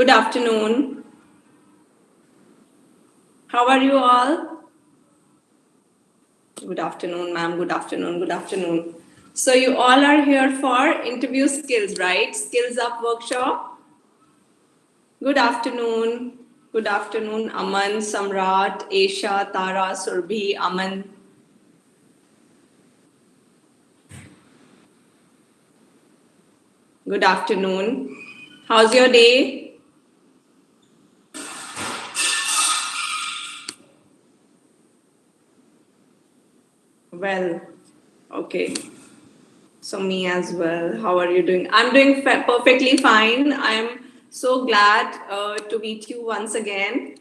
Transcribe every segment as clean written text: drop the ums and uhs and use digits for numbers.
Good afternoon. How are you all? Good afternoon, ma'am. Good afternoon. Good afternoon. So you all are here for interview skills, right? Skills Up workshop. Good afternoon. Good afternoon, Aman, Samrat, Aisha, Tara, Surbhi, Aman. Good afternoon. How's your day? Well, okay. So me as well. How are you doing? I'm doing perfectly fine. I'm so glad to meet you once again.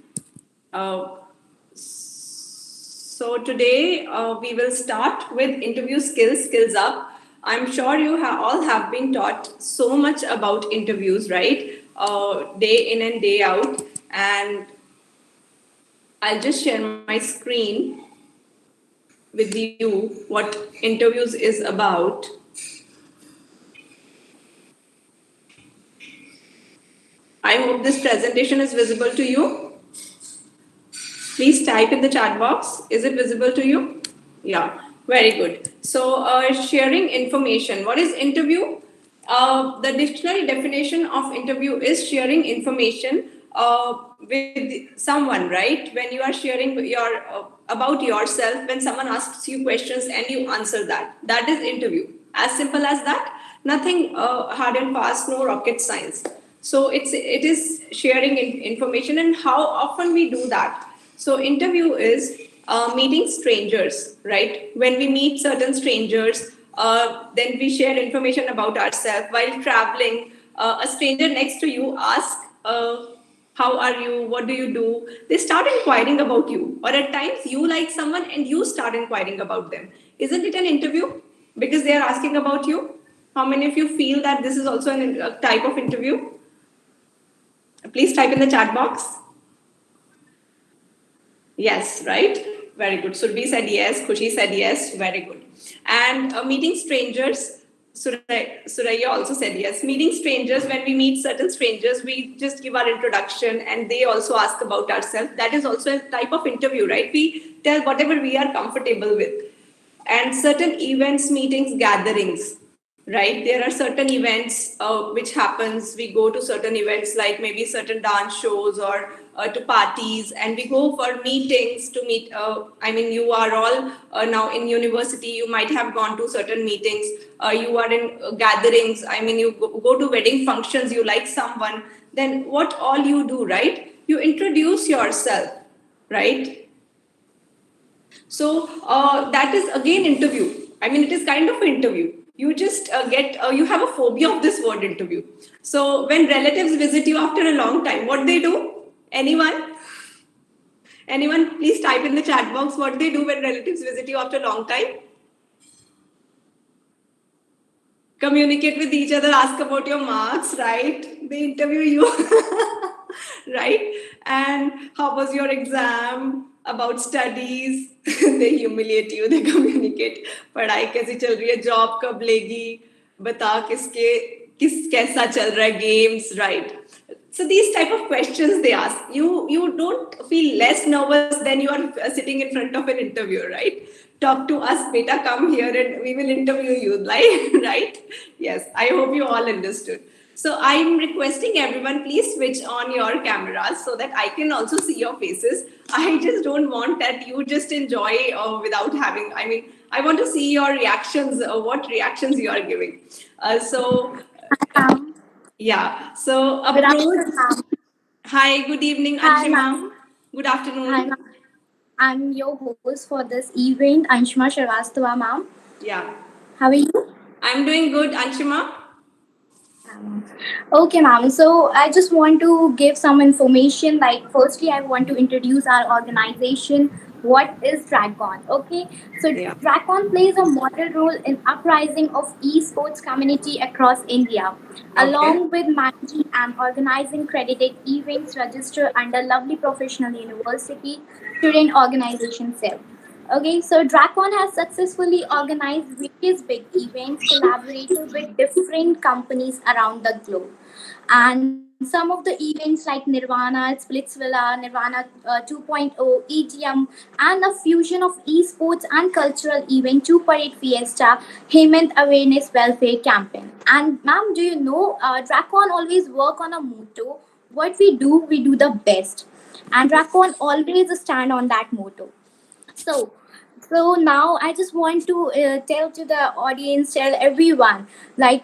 So today we will start with interview skills, skills up. I'm sure you all have been taught so much about interviews, right? Day in and day out. And I'll just share my screen with you what interviews is about. I hope this presentation is visible to you. Please type in the chat box. Is it visible to you? Yeah, very good. So sharing information. What is interview? The dictionary definition of interview is sharing information with someone, right? When you are sharing about yourself, when someone asks you questions and you answer that, that is interview. As simple as that. Nothing hard and fast, no rocket science. So it is sharing information, and how often we do that. So interview is meeting strangers, right? When we meet certain strangers, then we share information about ourselves. While traveling, a stranger next to you asks, how are you? What do you do? They start inquiring about you. Or at times you like someone and you start inquiring about them. Isn't it an interview? Because they are asking about you. How many of you feel that this is also a type of interview? Please type in the chat box. Yes, right? Very good. Surbhi said yes. Khushi said yes. Very good. And meeting strangers, Suraya also said yes. Meeting strangers, when we meet certain strangers, we just give our introduction and they also ask about ourselves. That is also a type of interview, right? We tell whatever we are comfortable with. And certain events, meetings, gatherings, right? There are certain events which happens. We go to certain events like maybe certain dance shows or to parties, and we go for meetings to meet. I mean, you are all now in university. You might have gone to certain meetings. You are in gatherings. I mean, you go to wedding functions. You like someone. Then what all you do, right? You introduce yourself, right? So that is again interview. I mean, it is kind of an interview. You just you have a phobia of this word interview. So when relatives visit you after a long time, what they do? Anyone? Anyone? Please type in the chat box what they do when relatives visit you after a long time. Communicate with each other, ask about your marks, right? They interview you, right? And how was your exam? About studies, they humiliate you, they communicate. पढ़ाई कैसी चल रही है? Job कब लेगी? बता कैसा चल रहा है? Games, right? So these type of questions they ask. You don't feel less nervous than you are sitting in front of an interviewer, right? Talk to us, beta, come here and we will interview you, like, right? Yes, I hope you all understood. So I'm requesting everyone, please switch on your cameras so that I can also see your faces. I just don't want that you just enjoy without having, I mean, I want to see your reactions, what reactions you are giving. Yeah, so approach. Hi, good evening, Anshima. Good afternoon. Hi, ma'am. I'm your host for this event, Anshima Shrivastava, ma'am. Yeah. How are you? I'm doing good, Anshima. Okay, ma'am. So I just want to give some information. Like, firstly, I want to introduce our organization. What is DRAGON? Okay, so DRAGON plays a model role in uprising of esports community across India, along with managing and organizing credited events registered under Lovely Professional University Student Organization Cell. Okay, so DRACON has successfully organized various big events, collaborating with different companies around the globe. And some of the events like Nirvana, Splitsvilla, Nirvana 2.0, EDM, and a fusion of esports and cultural event to Parade Fiesta, Hemant Awareness Welfare Campaign. And ma'am, do you know, Dracon always work on a motto, what we do the best. And Dracon always stand on that motto. So, so now I just want to tell to the audience, tell everyone, like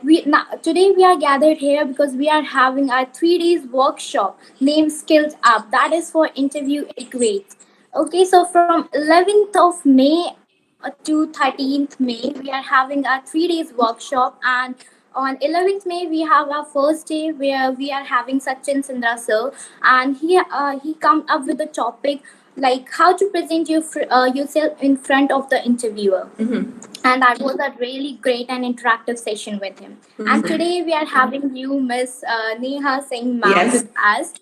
today we are gathered here because we are having a 3 days workshop named Skills Up. That is for interview equates. Okay, so from 11th of May to 13th May, we are having a 3 days workshop, and on 11th May we have our first day where we are having Sachin Sindra sir, and he come up with the topic like how to present yourself in front of the interviewer. And that was a really great and interactive session with him. And today we are having you, Miss Neha Singh ma'am, Yes. with us.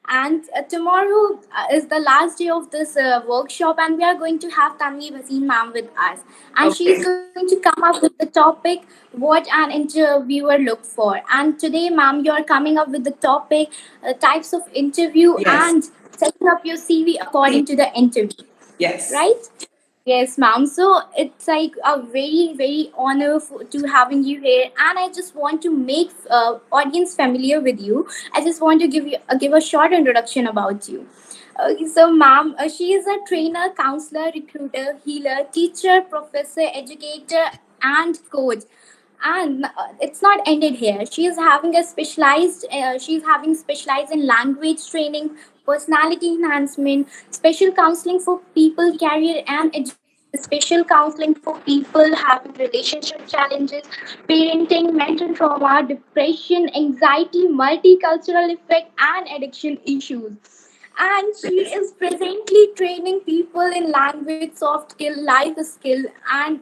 And tomorrow is the last day of this workshop, and we are going to have Tanvi Bhasin ma'am with us. And she is Okay. going to come up with the topic what an interviewer look for. And today, ma'am, you are coming up with the topic types of interview Yes. and setting up your CV according to the interview, Yes. right? Yes, ma'am. So it's like a very, very honor to having you here, and I just want to make audience familiar with you. I just want to give a short introduction about you. So, ma'am, she is a trainer, counselor, recruiter, healer, teacher, professor, educator, and coach. And it's not ended here. She's having specialized in language training, personality enhancement, special counseling for people career and education, special counseling for people having relationship challenges, parenting, mental trauma, depression, anxiety, multicultural effect, and addiction issues. And she is presently training people in language, soft skill, life skill, and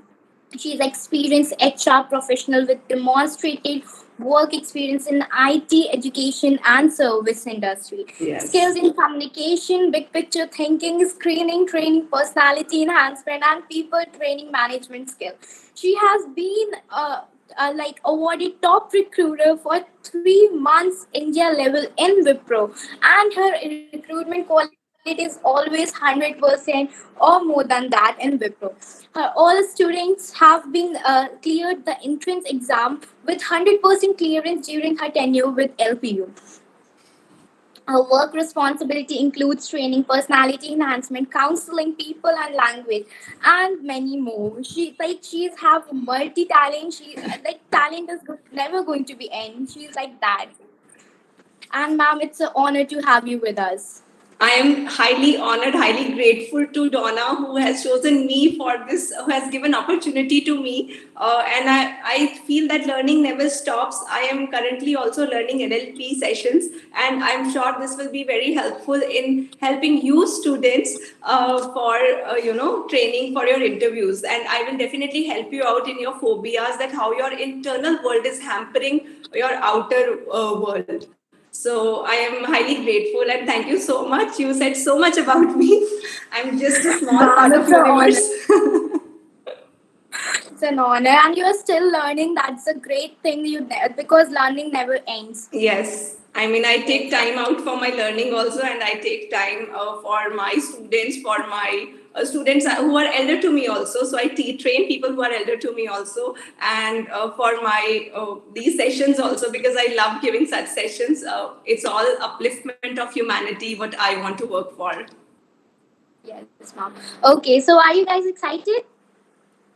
she's experienced HR professional with demonstrated work experience in IT, education, and service industry. Yes. Skills in communication, big picture thinking, screening, training, personality enhancement, and people training management skill. She has been like awarded top recruiter for 3 months India level in Wipro, and her recruitment quality is always 100% or more than that in Wipro. All students have been cleared the entrance exam with 100% clearance during her tenure with LPU. Her work responsibility includes training, personality enhancement, counseling, people and language, and many more. She's have multi talent. She like talent is never going to be end. She's like that. And ma'am, it's an honor to have you with us. I am highly honored, highly grateful to Donna, who has chosen me for this, who has given opportunity to me. And I feel that learning never stops. I am currently also learning NLP sessions, and I'm sure this will be very helpful in helping you students for, training for your interviews. And I will definitely help you out in your phobias, that how your internal world is hampering your outer world. So I am highly grateful and thank you so much. You said so much about me. I'm just a small part of It's an honor. universe. It's an honor, and you are still learning. That's a great thing. Because learning never ends. Yes. I mean, I take time out for my learning also, and I take time for my students, for my students who are elder to me also. So I train people who are elder to me also, and for my these sessions also, because I love giving such sessions. It's all upliftment of humanity, what I want to work for. Yes, ma'am. Okay, so are you guys excited?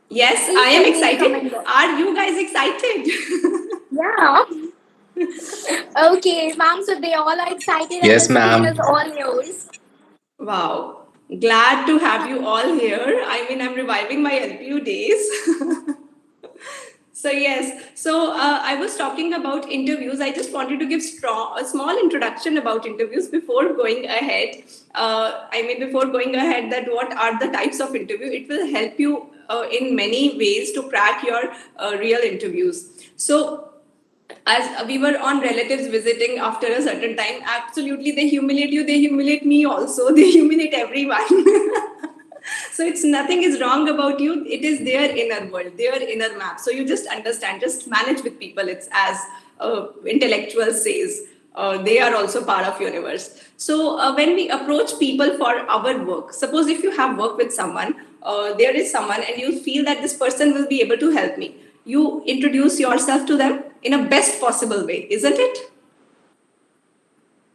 Yes, Please I am tell me in the comment excited. box. Are you guys excited? Yeah. Okay, ma'am. So they all are excited, and Yes, the screen ma'am. is all yours. Wow. Glad to have you all here. I mean, I'm reviving my LPU days. So yes, so I was talking about interviews. I just wanted to give a small introduction about interviews before going ahead. Before going ahead, that what are the types of interview? It will help you in many ways to crack your real interviews. So as we were on relatives visiting after a certain time, absolutely they humiliate you. They humiliate me also. They humiliate everyone. So it's nothing is wrong about you. It is their inner world, their inner map. So you just understand, just manage with people. It's as intellectual says. They are also part of universe. So when we approach people for our work, suppose if you have work with someone, there is someone and you feel that this person will be able to help me, you introduce yourself to them in a best possible way, isn't it?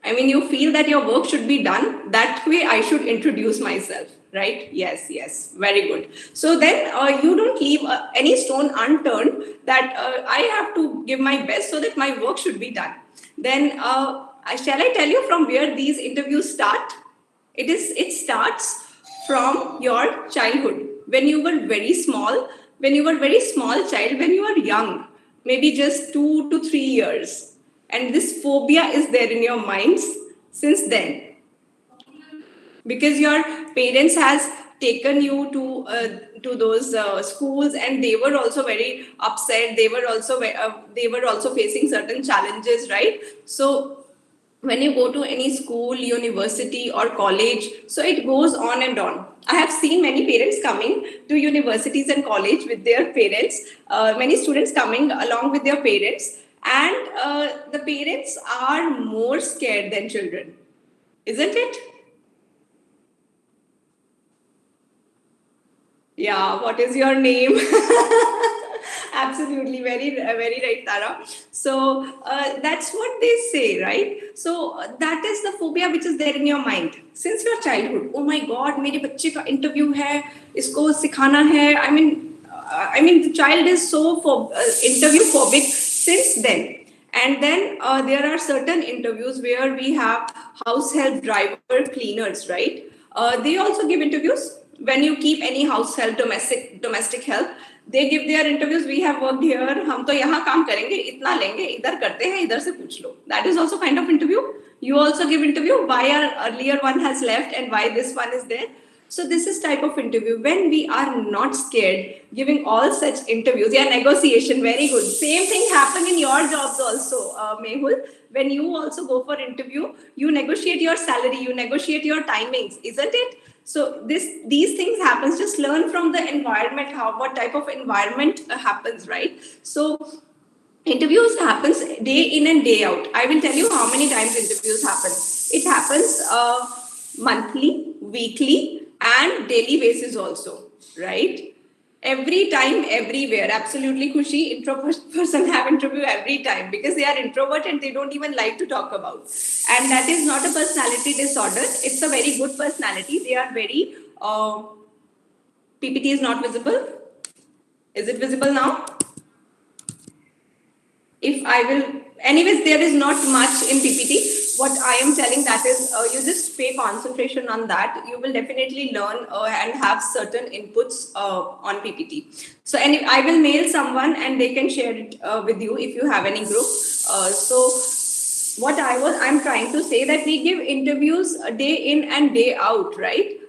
I mean, you feel that your work should be done that way. I should introduce myself, right? Yes, yes, very good. So then you don't leave any stone unturned, that I have to give my best so that my work should be done. Then shall I tell you from where these interviews start? It starts from your childhood, when you were very small, when you were very small child, when you are young, maybe just 2 to 3 years, and this phobia is there in your minds since then, because your parents has taken you to those schools, and they were also very upset, they were also facing certain challenges, right? So when you go to any school, university or college, so it goes on and on. I have seen many parents coming to universities and college with their parents, many students coming along with their parents, and the parents are more scared than children, isn't it? Yeah, what is your name? Absolutely, very right, Tara. So that's what they say, right? So that is the phobia which is there in your mind since your childhood. Oh my God, मेरे बच्चे का interview है, इसको सिखाना है. I mean, the child is so interview phobic since then. And then there are certain interviews where we have house help, driver, cleaners, right? They also give interviews. When you keep any house help, domestic help, they give their interviews. We have worked here, हम तो यहाँ काम करेंगे, इतना लेंगे, इधर करते हैं, इधर से पूछ लो. That is also kind of interview. You also give interview why our earlier one has left and why this one is there. So this is type of interview when we are not scared giving all such interviews. Yeah, negotiation, very good. Same thing happen in your jobs also, Mehul. When you also go for interview, you negotiate your salary, you negotiate your timings, isn't it? So these things happens. Just learn from the environment, what type of environment happens, right? So interviews happens day in and day out. I will tell you how many times interviews happen. It happens monthly, weekly, and daily basis also, right? Every time, everywhere. Absolutely, Khushi. Introvert person have interview every time because they are introvert and they don't even like to talk about. And that is not a personality disorder. It's a very good personality. They are very. PPT is not visible. Is it visible now? If I will, anyways, there is not much in PPT. What I am telling, that is, you just pay concentration on that. You will definitely learn and have certain inputs on PPT. So I will mail someone and they can share it with you if you have any group. So what I'm trying to say that we give interviews day in and day out, right?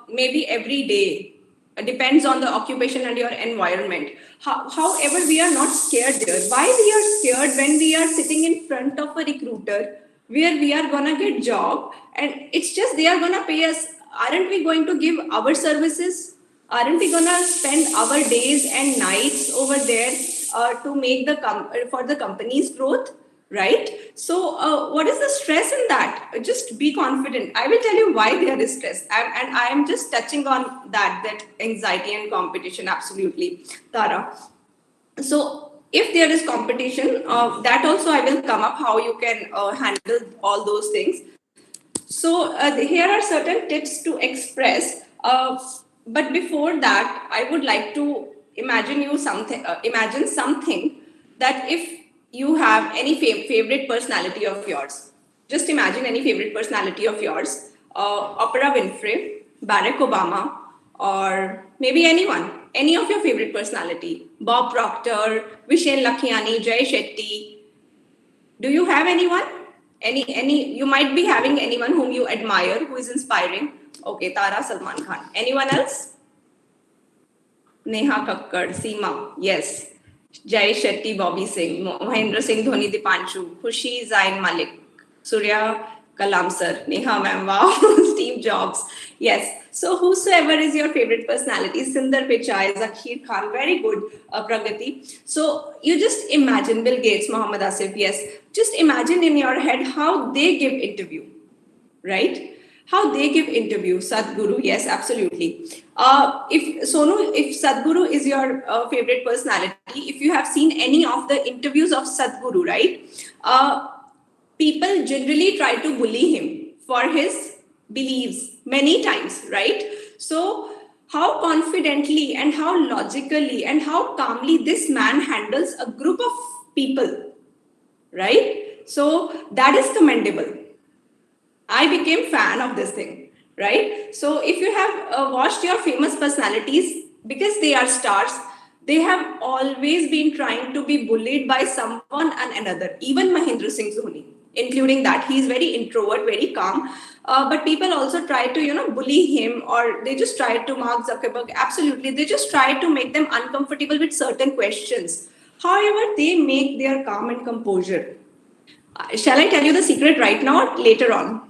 Maybe every day. It depends on the occupation and your environment. However, we are not scared there. Why we are scared when we are sitting in front of a recruiter where we are gonna get job and it's just they are gonna pay us? Aren't we going to give our services? Aren't we gonna spend our days and nights over there to make for the company's growth? Right? So what is the stress in that? Just be confident. I will tell you why there is stress, and I am just touching on that anxiety and competition. Absolutely, Tara. So if there is competition, that also I will come up how you can handle all those things. So here are certain tips to express, but before that I would like to imagine something that if you have any favorite personality of yours. Just imagine any favorite personality of yours. Oprah Winfrey, Barack Obama, or maybe anyone. Any of your favorite personality. Bob Proctor, Vishen Lakhiani, Jay Shetty. Do you have anyone? Any? You might be having anyone whom you admire, who is inspiring. Okay, Tara, Salman Khan. Anyone else? Neha Kakkar, Seema. Yes. Jay Shetty, Bobby Singh, Mahendra Singh Dhoni, Dipanshu, Khushi, Zain Malik, Surya Kalam sir, Neha ma'am, wow, Steve Jobs. Yes. So whosoever is your favorite personality, Sundar Pichai, Zakir Khan, very good, Pragati. So you just imagine Bill Gates, Muhammad Asif, yes. Just imagine in your head how they give interview, right? How they give interview. Sadhguru, yes, absolutely. If Sonu, if Sadhguru is your favorite personality, if you have seen any of the interviews of Sadhguru, right? Uh, People generally try to bully him for his beliefs many times, right? So, how confidently and how logically and how calmly this man handles a group of people, right? So, that is commendable. I became fan of this thing, right? So if you have watched your famous personalities, because they are stars, they have always been trying to be bullied by someone and another. Even Mahendra Singh Dhoni, including that, he is very introvert, very calm. But people also try to, bully him, or they just try to Mark Zuckerberg. Absolutely, they just try to make them uncomfortable with certain questions. However, they make their calm and composure. Shall I tell you the secret right now or later on?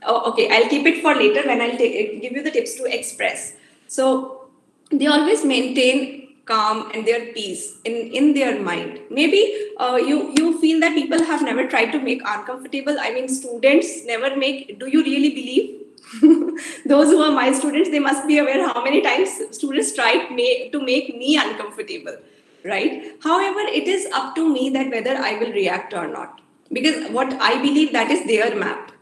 Oh, okay, I'll keep it for later when give you the tips to express. So they always maintain calm and their peace in their mind. Maybe you feel that people have never tried to make uncomfortable. I mean, students never make. Do you really believe? Those who are my students, they must be aware how many times students tried to make me uncomfortable, right? However, it is up to me that whether I will react or not, because what I believe, that is their map,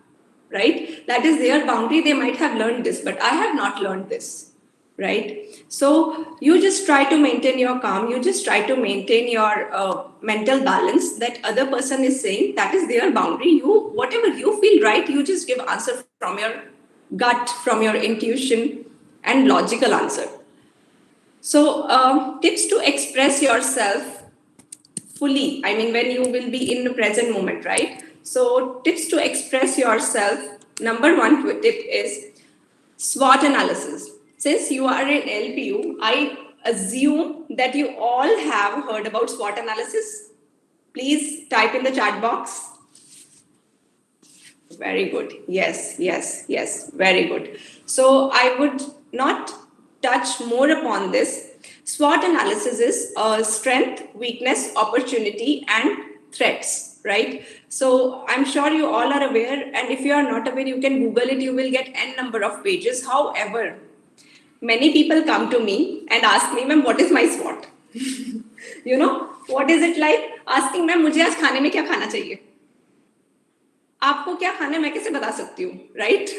right? That is their boundary. They might have learned this, but I have not learned this, right? So you just try to maintain your calm. You just try to maintain your mental balance. That other person is saying, that is their boundary. You, whatever you feel right, you just give answer from your gut, from your intuition, and logical answer. So tips to express yourself fully. I mean, when you will be in the present moment, right? So tips to express yourself. Number one tip is SWOT analysis. Since you are in LPU, I assume that you all have heard about SWOT analysis. Please type in the chat box. Very good. Yes, yes, yes. Very good. So I would not touch more upon this. SWOT analysis is strength, weakness, opportunity, and threats, right? So I'm sure you all are aware. And if you are not aware, you can Google it. You will get n number of pages. However, many people come to me and ask me, ma'am, what is my SWOT? What is it like? Asking, ma'am, मुझे आज खाने में क्या खाना चाहिए? आपको क्या खाना है मैं कैसे बता सकती हूँ, right?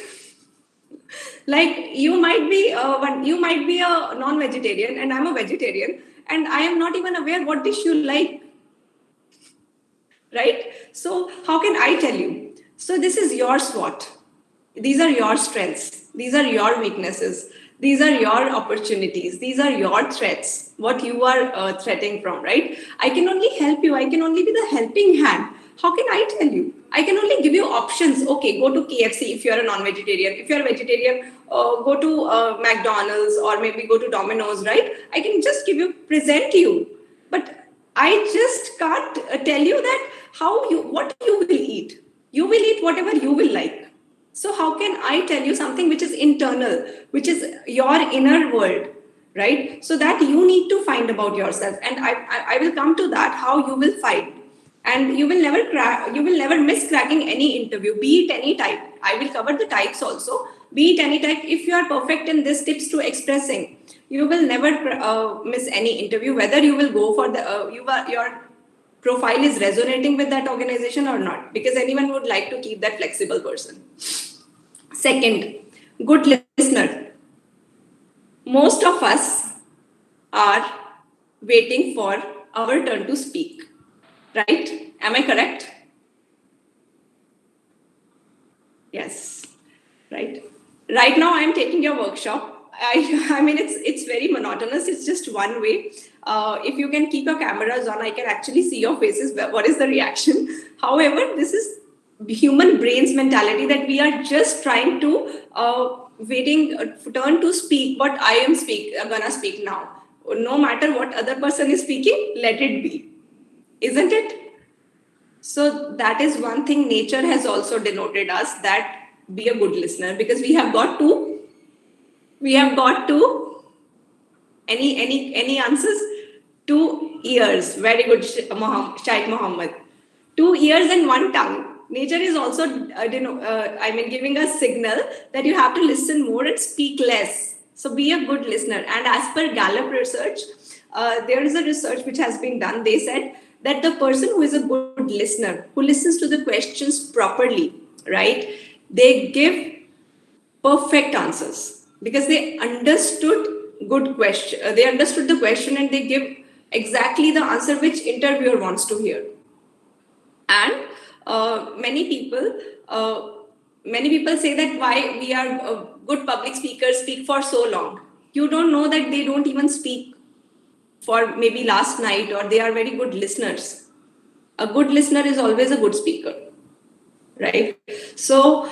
Like you might be a non-vegetarian and I'm a vegetarian, and I am not even aware what dish you like, right? So how can I tell you? So this is your SWOT. These are your strengths. These are your weaknesses. These are your opportunities. These are your threats, what you are threatening from, right? I can only help you. I can only be the helping hand. How can I tell you? I can only give you options. Okay, go to KFC if you're a non-vegetarian. If you're a vegetarian, go to McDonald's, or maybe go to Domino's, right? I can just present you. But I just can't tell you that what you will eat. You will eat whatever you will like. So how can I tell you something which is internal, which is your inner world, right? So that you need to find about yourself, and I will come to that, how you will find, and you will never miss cracking any interview, be it any type. I will cover the types also. Be it any type. If you are perfect in this tips to expressing, you will never miss any interview. Whether you will go for your profile is resonating with that organization or not, because anyone would like to keep that flexible person. Second, good listener. Most of us are waiting for our turn to speak, right? Am I correct? Yes, right. Right now, I'm taking your workshop. I mean, it's very monotonous. It's just one way. If you can keep your cameras on, I can actually see your faces. What is the reaction? However, this is human brains mentality that we are just trying to waiting turn to speak what I am gonna speak now. No matter what other person is speaking, let it be, isn't it? So that is one thing nature has also denoted us, that be a good listener, because we have got to any answers? 2 ears. Very good, Shaikh Muhammad. 2 ears and one tongue. Nature is also, giving a signal that you have to listen more and speak less. So be a good listener. And as per Gallup research, there is a research which has been done. They said that the person who is a good listener, who listens to the questions properly, right? They give perfect answers because they understood they understood the question, and they give exactly the answer which interviewer wants to hear. And many people say that why we are good public speakers speak for so long. You don't know that they don't even speak for maybe last night, or they are very good listeners. A good listener is always a good speaker, right? So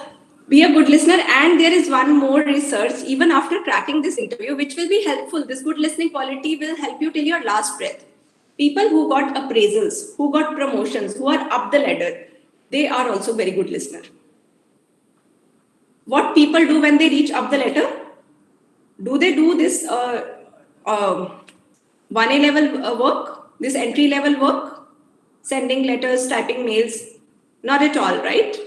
be a good listener. And there is one more research, even after cracking this interview, which will be helpful. This good listening quality will help you till your last breath. People who got appraisals, who got promotions, who are up the ladder, they are also very good listener. What people do when they reach up the ladder? Do they do this 1A level work, this entry level work, sending letters, typing mails? Not at all, right?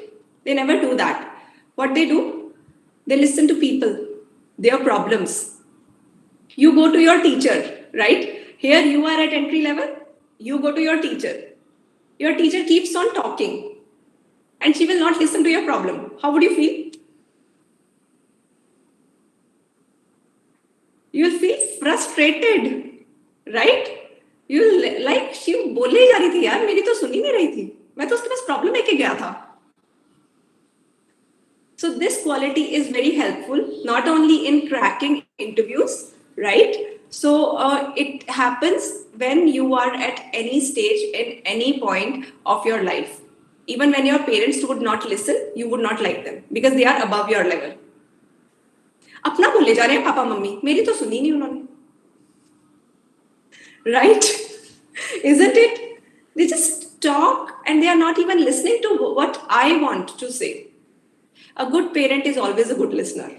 They never do that. What they do? They listen to people, their problems. You go to your teacher, right? Here you are at entry level, you go to your teacher. Your teacher keeps on talking and she will not listen to your problem. How would you feel? You'll feel frustrated, right? You'll like, she बोले ही जा रही थी यार, मेरी तो सुनी नहीं रही थी, मैं तो उसके पास प्रॉब्लम लेके गया था. So this quality is very helpful, not only in cracking interviews, right? So it happens when you are at any stage, in any point of your life. Even when your parents would not listen, you would not like them because they are above your level. अपना बोले जा रहे हैं papa mummy, मेरी तो सुनी नहीं उन्होंने. Right? Isn't it? They just talk and they are not even listening to what I want to say. A good parent is always a good listener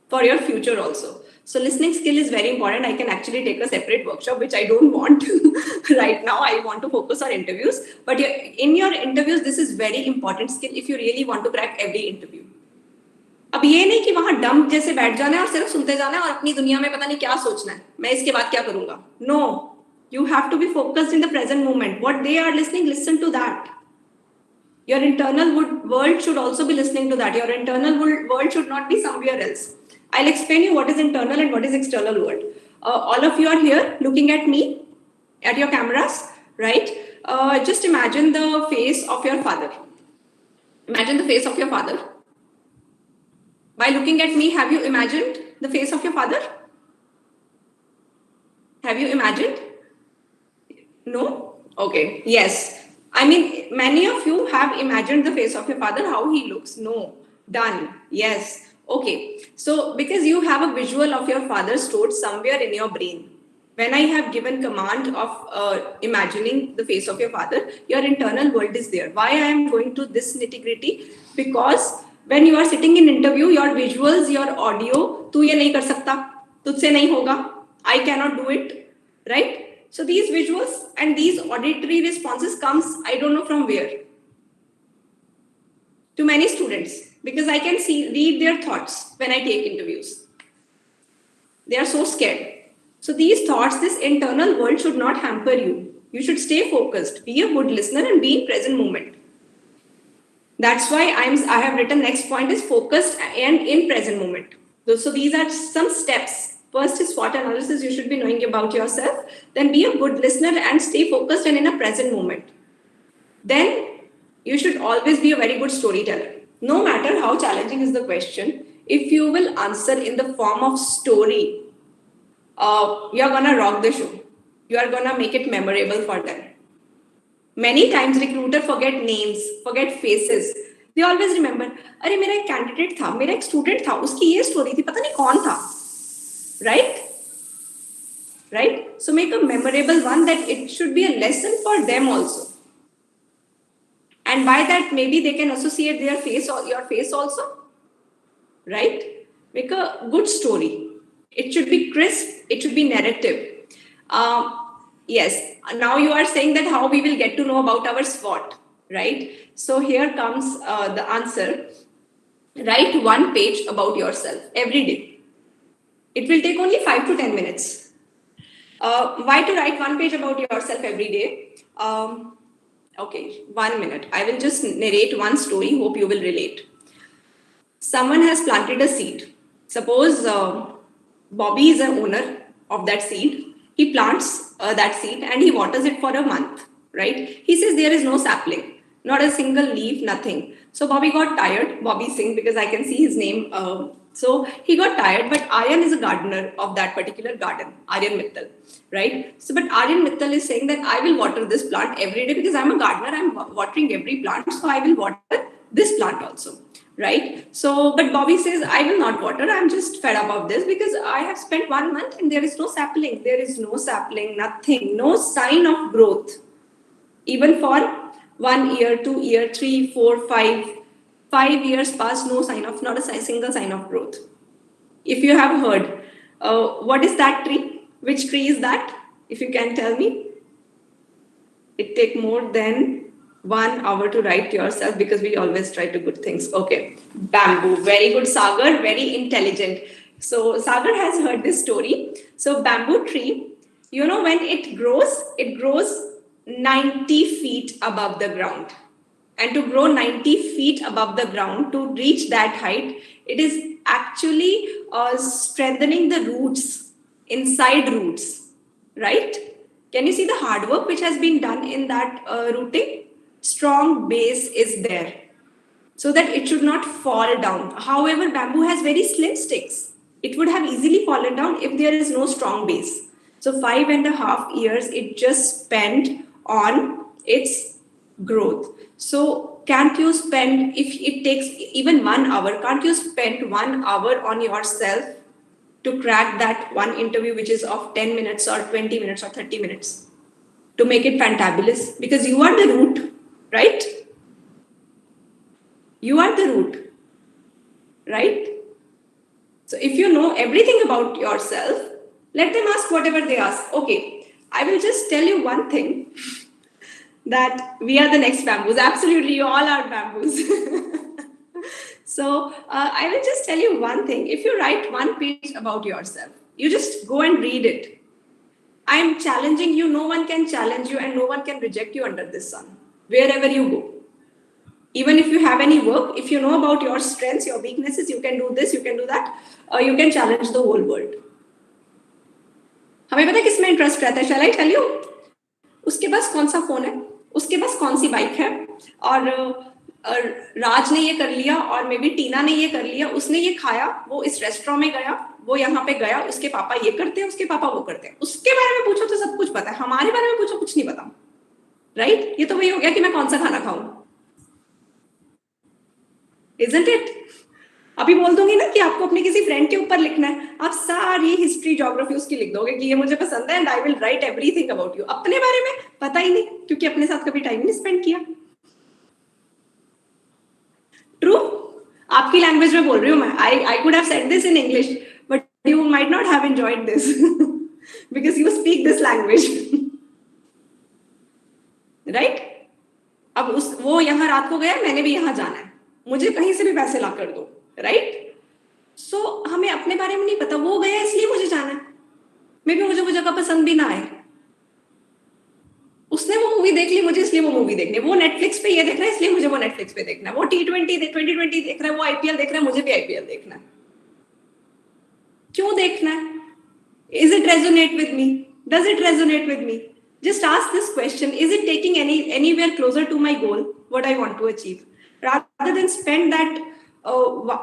for your future also. So listening skill is very important. I can actually take a separate workshop, which I don't want right now. I want to focus on interviews. But in your interviews, this is very important skill if you really want to crack every interview. अब ये नहीं कि वहां dump जैसे बैठ जाना है और सिर्फ सुनते जाना है और अपनी दुनिया में पता नहीं क्या सोचना है, मैं इसके बाद क्या करूंगा. No, you have to be focused in the present moment. What they are listening, listen to that. Your internal world should also be listening to that. Your internal world should not be somewhere else. I'll explain you what is internal and what is external world. All of you are here looking at me, at your cameras, right? Just imagine the face of your father. Imagine the face of your father. By looking at me, have you imagined the face of your father? Have you imagined? No? Okay. Yes. I mean, many of you have imagined the face of your father, how he looks. No. Done. Yes. Okay. So, because you have a visual of your father stored somewhere in your brain. When I have given command of imagining the face of your father, your internal world is there. Why I am going to this nitty-gritty? Because when you are sitting in interview, your visuals, your audio, तू ये नहीं कर सकता, तुझसे नहीं होगा, I cannot do it, right? So these visuals and these auditory responses comes, I don't know from where, to many students, because I can read their thoughts when I take interviews. They are so scared. So these thoughts, this internal world should not hamper you. You should stay focused, be a good listener and be in present moment. That's why I have written next point is focused and in present moment. So these are some steps. First is SWOT analysis. You should be knowing about yourself. Then be a good listener and stay focused and in a present moment. Then you should always be a very good storyteller. No matter how challenging is the question, if you will answer in the form of story, you're gonna rock the show. You are gonna make it memorable for them. Many times recruiter forget names, forget faces. They always remember, अरे मेरा एक candidate था, मेरा एक student था, उसकी ये story थी, पता नहीं कौन था, right? Right? So make a memorable one that it should be a lesson for them also. And by that, maybe they can associate their face or your face also, right? Make a good story. It should be crisp. It should be narrative. Yes. Now you are saying that how we will get to know about our spot, right? So here comes the answer. Write one page about yourself every day. It will take only 5 to 10 minutes. Why to write one page about yourself every day? Okay, 1 minute. I will just narrate one story. Hope you will relate. Someone has planted a seed. Suppose Bobby is an owner of that seed. He plants that seed and he waters it for a month, right? He says there is no sapling, not a single leaf, nothing. So Bobby got tired. Bobby Singh, because I can see his name. So he got tired, but Aryan is a gardener of that particular garden, Aryan Mittal, right? So, but Aryan Mittal is saying that I will water this plant every day because I'm a gardener. I'm watering every plant, so I will water this plant also, right? So, but Bobby says, I will not water. I'm just fed up of this because I have spent 1 month and there is no sapling. There is no sapling, nothing, no sign of growth. Even for 1 year, 2 year, 3, 4, 5 years past, no sign of, not a single sign of growth. If you have heard, what is that tree? Which tree is that? If you can tell me. It take more than 1 hour to write yourself because we always try to good things. Okay, bamboo. Very good, Sagar. Very intelligent. So Sagar has heard this story. So bamboo tree, you know, when it grows 90 feet above the ground. And to grow 90 feet above the ground, to reach that height, it is actually strengthening the roots, inside roots, right? Can you see the hard work which has been done in that rooting? Strong base is there so that it should not fall down. However, bamboo has very slim sticks. It would have easily fallen down if there is no strong base. So 5.5 years it just spent on its growth. So can't you spend, if it takes even 1 hour, can't you spend 1 hour on yourself to crack that one interview which is of 10 minutes or 20 minutes or 30 minutes to make it fantabulous? Because you are the root, right? You are the root, right? So if you know everything about yourself, let them ask whatever they ask. Okay, I will just tell you one thing, that we are the next bamboos. Absolutely, you all are bamboos. So I will just tell you one thing. If you write one page about yourself, you just go and read it. I am challenging you. No one can challenge you and no one can reject you under this sun, wherever you go. Even if you have any work, if you know about your strengths, your weaknesses, you can do this, you can do that, you can challenge the whole world. हमें पता है किसमें interest रहता है? Shall I tell you? उसके पास कौन सा phone है, उसके पास कौन सी बाइक है, और राज ने ये कर लिया और मे बी टीना ने ये कर लिया, उसने ये खाया, वो इस रेस्टोरेंट में गया, वो यहाँ पे गया, उसके पापा ये करते हैं, उसके पापा वो करते हैं. उसके बारे में पूछो तो सब कुछ पता है, हमारे बारे में पूछो कुछ नहीं पता, राइट? ये तो वही हो गया कि मैं कौन सा खाना खाऊं. Isn't it? अभी बोल दूंगी ना कि आपको अपने किसी फ्रेंड के ऊपर लिखना है, आप सारी हिस्ट्री ज्योग्राफी उसकी लिख दोगे कि ये मुझे पसंद है and I will write everything about you. अपने बारे में पता ही नहीं, क्योंकि अपने साथ कभी टाइम नहीं स्पेंड किया. ट्रू? आपकी लैंग्वेज में बोल रही हूँ मैं. I could have said this in English but you might not have enjoyed this because you speak this language, right? अब वो यहाँ रात को गया, मैंने भी यहाँ जाना है, मुझे कहीं से भी पैसे ला कर दो, राइट? सो हमें अपने बारे में नहीं पता, वो गया इसलिए मुझे जाना है, मे बी मुझे वो जगह पसंद भी ना आए. उसने वो मूवी देख ली, मुझे इसलिए वो मूवी देखनी है. वो नेटफ्लिक्स पे ये देख रहा है इसलिए मुझे वो नेटफ्लिक्स पे देखना है. वो T20 2020 देख रहा है, वो आईपीएल देख रहा है, मुझे भी आईपीएल देखना है. क्यों देखना है? Is it resonate with me? Does it resonate with me? Just ask this question. Is it taking anywhere closer to my goal, what I want to achieve? Rather than spend that,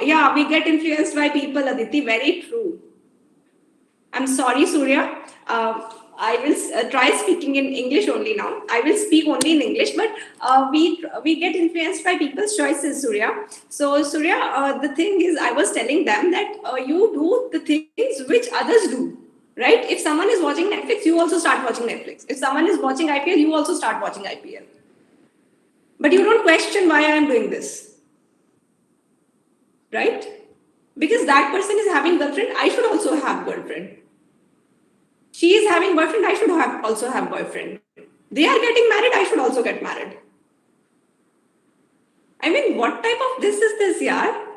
yeah, we get influenced by people, Aditi. Very true. I'm sorry, Surya. I will try speaking in English only now. I will speak only in English, but we get influenced by people's choices, Surya. So, Surya, the thing is, I was telling them that you do the things which others do. Right? If someone is watching Netflix, you also start watching Netflix. If someone is watching IPL, you also start watching IPL. But you don't question why I am doing this. Right? Because that person is having girlfriend, I should also have girlfriend. She is having boyfriend, I should also have boyfriend. They are getting married, I should also get married. I mean, what type of this is this, yaar?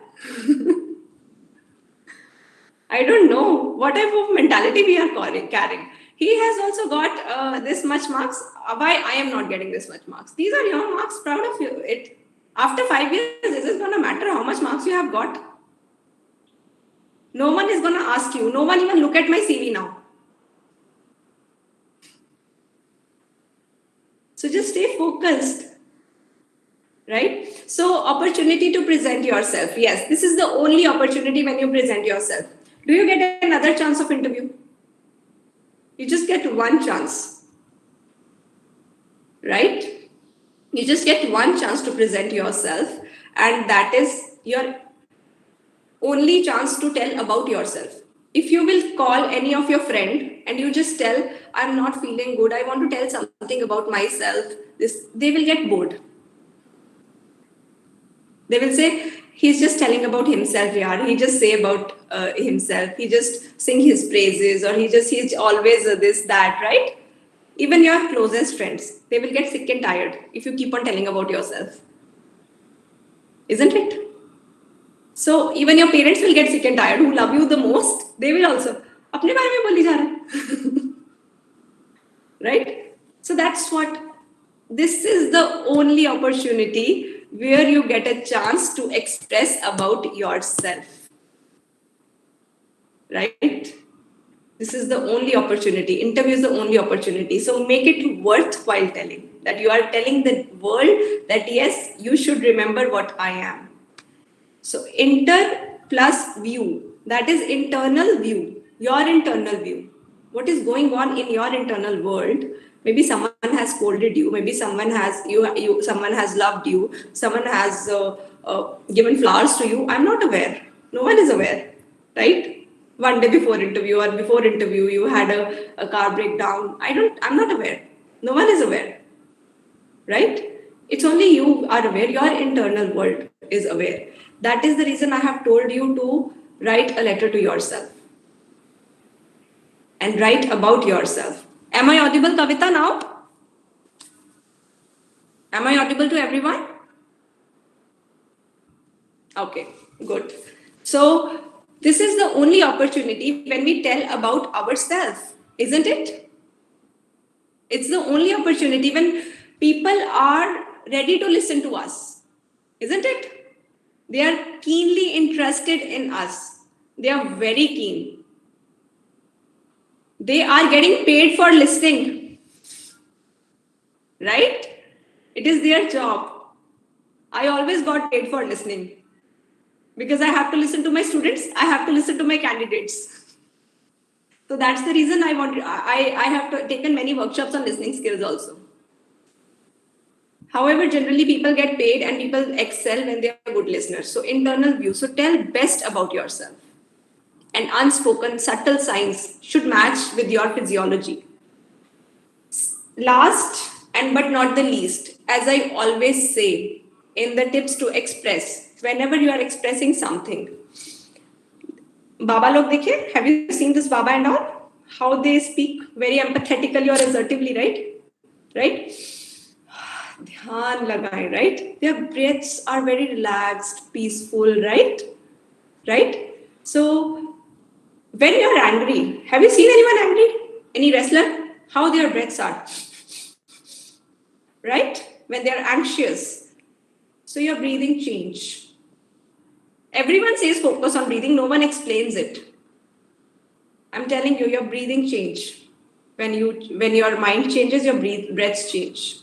I don't know what type of mentality we are carrying. He has also got this much marks. Why I am not getting this much marks? These are your marks. Proud of you. It after 5 years, is it gonna matter how much marks you have got? No one is gonna ask you. No one even look at my CV now. So just stay focused. Right? So opportunity to present yourself. Yes, this is the only opportunity when you present yourself. Do you get another chance of interview? You just get one chance. Right? You just get one chance to present yourself, and that is your only chance to tell about yourself. If you will call any of your friend and you just tell, I'm not feeling good, I want to tell something about myself, they will get bored. They will say, he's just telling about himself, yaar. He just say about himself. He just sing his praises, or he's always this, that, right? Even your closest friends, they will get sick and tired if you keep on telling about yourself. Isn't it? So even your parents will get sick and tired, who love you the most. They will also, apne baare mein boli ja raha. Right? So that's what, this is the only opportunity where you get a chance to express about yourself. Right? This is the only opportunity. Interview is the only opportunity. So make it worthwhile telling, that you are telling the world that yes, you should remember what I am. So inter plus view, that is internal view, your internal view. What is going on in your internal world? Maybe someone has scolded you. Maybe someone has someone has loved you. Someone has given flowers to you. I'm not aware. No one is aware, right? One day before interview or before interview, you had a car breakdown. I'm not aware. No one is aware, right? It's only you are aware. Your internal world is aware. That is the reason I have told you to write a letter to yourself and write about yourself. Am I audible, Kavita, now? Am I audible to everyone? Okay, good. So this is the only opportunity when we tell about ourselves, isn't it? It's the only opportunity when people are ready to listen to us, isn't it? They are keenly interested in us. They are very keen. They are getting paid for listening, right? It is their job. I always got paid for listening because I have to listen to my students. I have to listen to my candidates. So that's the reason I have taken many workshops on listening skills also. However, generally people get paid and people excel when they are good listeners. So internal view. So tell best about yourself. And unspoken subtle signs should match with your physiology. Last and but not the least, as I always say in the tips to express, whenever you are expressing something, Baba log dekhe, have you seen this Baba and all? How they speak very empathetically or assertively, right? Right? Dhyan lagaye, right? Their breaths are very relaxed, peaceful, right? Right? So when you're angry, have you seen anyone angry? Any wrestler? How their breaths are, right? When they're anxious. So your breathing change. Everyone says focus on breathing, no one explains it. I'm telling you, your breathing change. When your mind changes, your breaths change.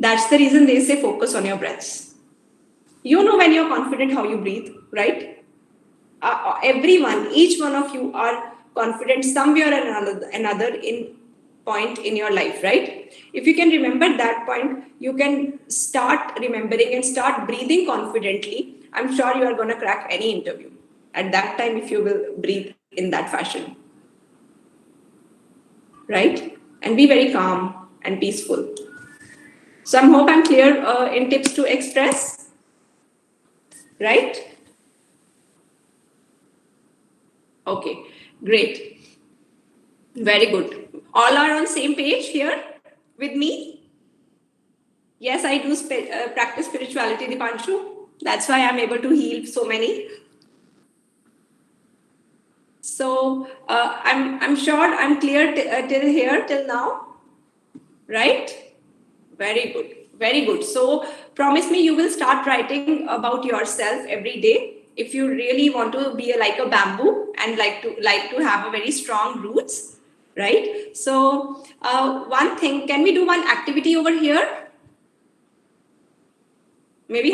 That's the reason they say focus on your breaths. You know when you're confident how you breathe, right? Everyone, each one of you are confident somewhere or another in point in your life, right? If you can remember that point, you can start remembering and start breathing confidently. I'm sure you are going to crack any interview at that time if you will breathe in that fashion, right? And be very calm and peaceful. So I hope I'm clear in tips to express, right? Okay, great. Very good. All are on same page here with me? Yes, I do practice spirituality, Dipanshu. That's why I'm able to heal so many. So I'm sure I'm clear till here, till now, right? Very good, very good. So promise me you will start writing about yourself every day. If you really want to be like a bamboo and like to have a very strong roots, right? So one thing, can we do one activity over here? Maybe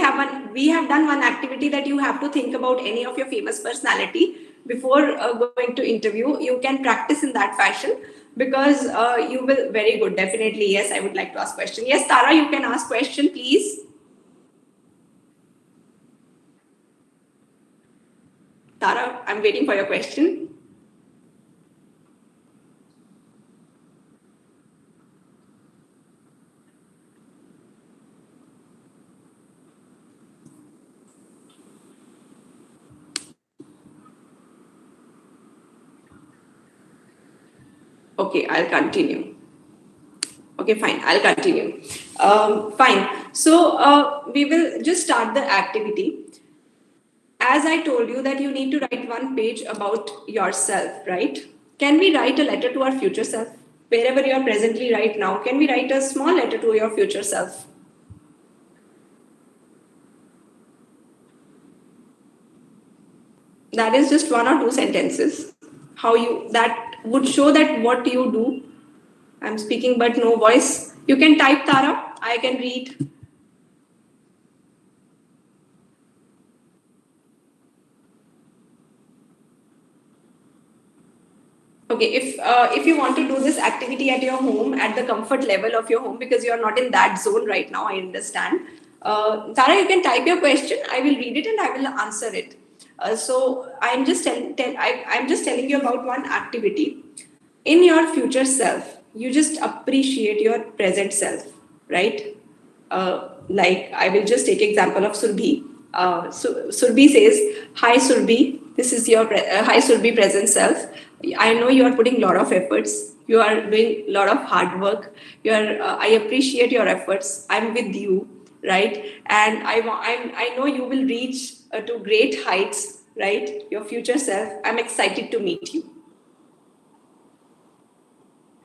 we have done one activity that you have to think about any of your famous personality before going to interview. You can practice in that fashion, because you will, very good, definitely. Yes, I would like to ask question. Yes, Tara, you can ask question, please. Tara, I'm waiting for your question. Okay, I'll continue. Okay, fine. I'll continue. Fine. So we will just start the activity. As I told you that you need to write one page about yourself, right? Can we write a letter to our future self? Wherever you are presently right now, can we write a small letter to your future self? That is just one or two sentences. How you, that would show that what you do. I'm speaking but no voice. You can type, Tara. I can read. Okay, if you want to do this activity at your home, at the comfort level of your home, because you are not in that zone right now, I understand. Tara, you can type your question. I will read it and I will answer it. So I'm just telling you about one activity. In your future self, you just appreciate your present self, right? Like I will just take example of Surbhi. Surbhi says, "Hi Surbhi, this is your hi Surbhi present self. I know you are putting a lot of efforts. You are doing a lot of hard work. You are. I appreciate your efforts. I'm with you, right? And I know you will reach to great heights, right? Your future self. I'm excited to meet you."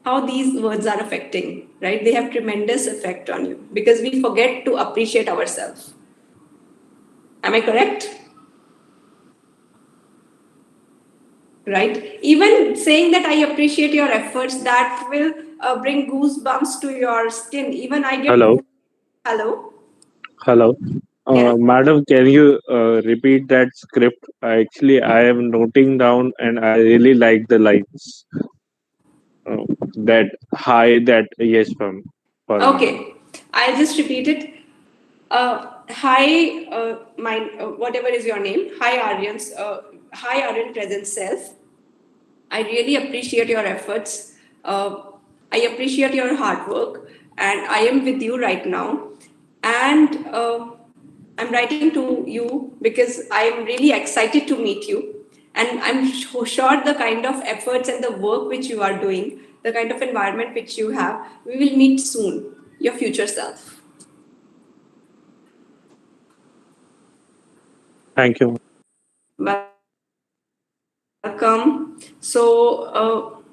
How these words are affecting, right? They have tremendous effect on you because we forget to appreciate ourselves. Am I correct? Right? Even saying that I appreciate your efforts, that will bring goosebumps to your skin. Even I get Hello, goosebumps. Hello? hello. Yes. Madam, can you repeat that script? Actually, I am noting down and I really like the lines. Uh, that hi, that yes, ma'am. Okay. I'll just repeat it. Hi, whatever is your name. Hi, Aryan present self. I really appreciate your efforts. I appreciate your hard work, and I am with you right now. And I'm writing to you because I am really excited to meet you. And I'm sure the kind of efforts and the work which you are doing, the kind of environment which you have, we will meet soon, your future self. Thank you. Welcome. So,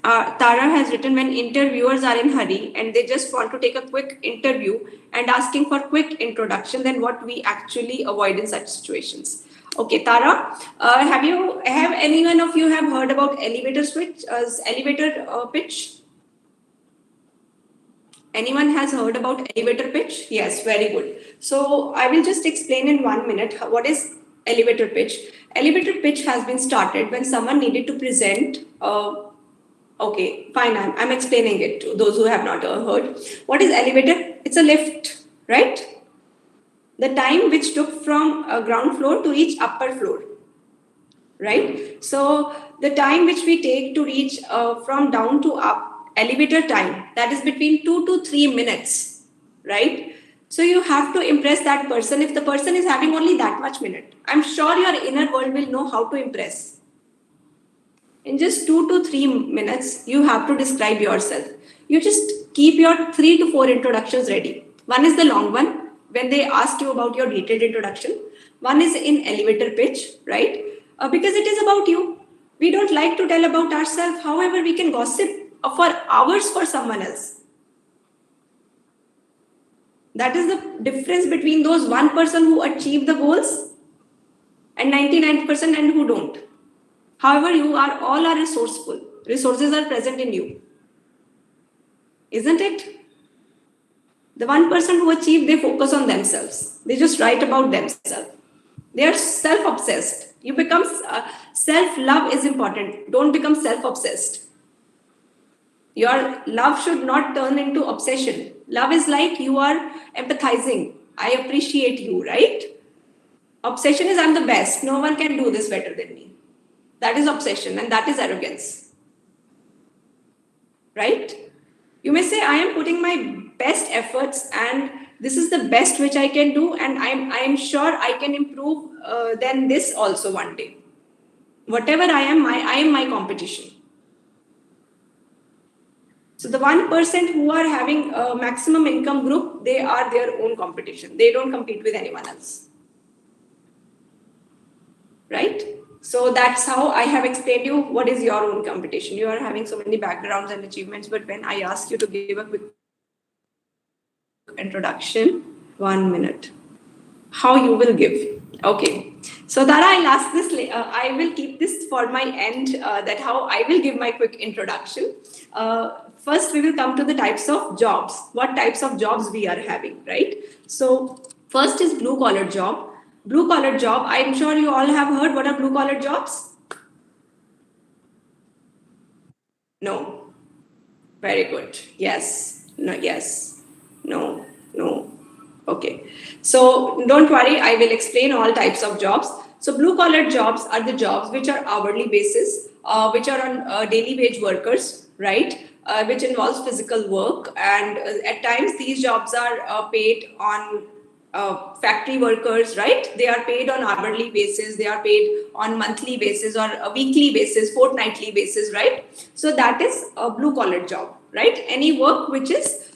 Tara has written, when interviewers are in hurry and they just want to take a quick interview and asking for quick introduction, then what we actually avoid in such situations. Okay, Tara, have anyone of you have heard about elevator pitch? Anyone has heard about elevator pitch? Yes, very good. So I will just explain in 1 minute what is elevator pitch. Elevator pitch has been started when someone needed to present. Okay, fine. I'm explaining it to those who have not heard. What is elevator? It's a lift, right? The time which took from ground floor to reach upper floor, right? So the time which we take to reach from down to up, elevator time, that is between 2 to 3 minutes. right? So you have to impress that person. If the person is having only that much minute, I'm sure your inner world will know how to impress. In just 2 to 3 minutes, you have to describe yourself. You just keep your 3 to 4 introductions ready. One is the long one, when they ask you about your detailed introduction. One is in elevator pitch, right? Because it is about you. We don't like to tell about ourselves. However, we can gossip for hours for someone else. That is the difference between those 1% who achieve the goals and 99% and who don't. However, you are all are resourceful. Resources are present in you. Isn't it? The 1% who achieve, they focus on themselves. They just write about themselves. They are self-obsessed. You become self-love is important. Don't become self-obsessed. Your love should not turn into obsession. Love is like you are empathizing. I appreciate you, right? Obsession is I'm the best. No one can do this better than me. That is obsession and that is arrogance. Right? You may say, I am putting my best efforts and this is the best which I can do, and I am sure I can improve than this also one day. Whatever I am my competition. So the 1% who are having a maximum income group, they are their own competition. They don't compete with anyone else. Right? So that's how I have explained you what is your own competition. You are having so many backgrounds and achievements, but when I ask you to give a quick introduction, 1 minute, how you will give. Okay, so that I'll ask this, I will keep this for my end, that how I will give my quick introduction. First, we will come to the types of jobs, what types of jobs we are having, right? So first is blue collar job. Blue collar job, I'm sure you all have heard what are blue collar jobs? No. Very good. Yes. No. Yes. No. No. Okay. So don't worry. I will explain all types of jobs. So blue collar jobs are the jobs which are hourly basis, which are on daily wage workers, right? Which involves physical work, and at times these jobs are paid on factory workers, right? They are paid on hourly basis, they are paid on monthly basis or a weekly basis, fortnightly basis, right? So that is a blue collar job, right? Any work which is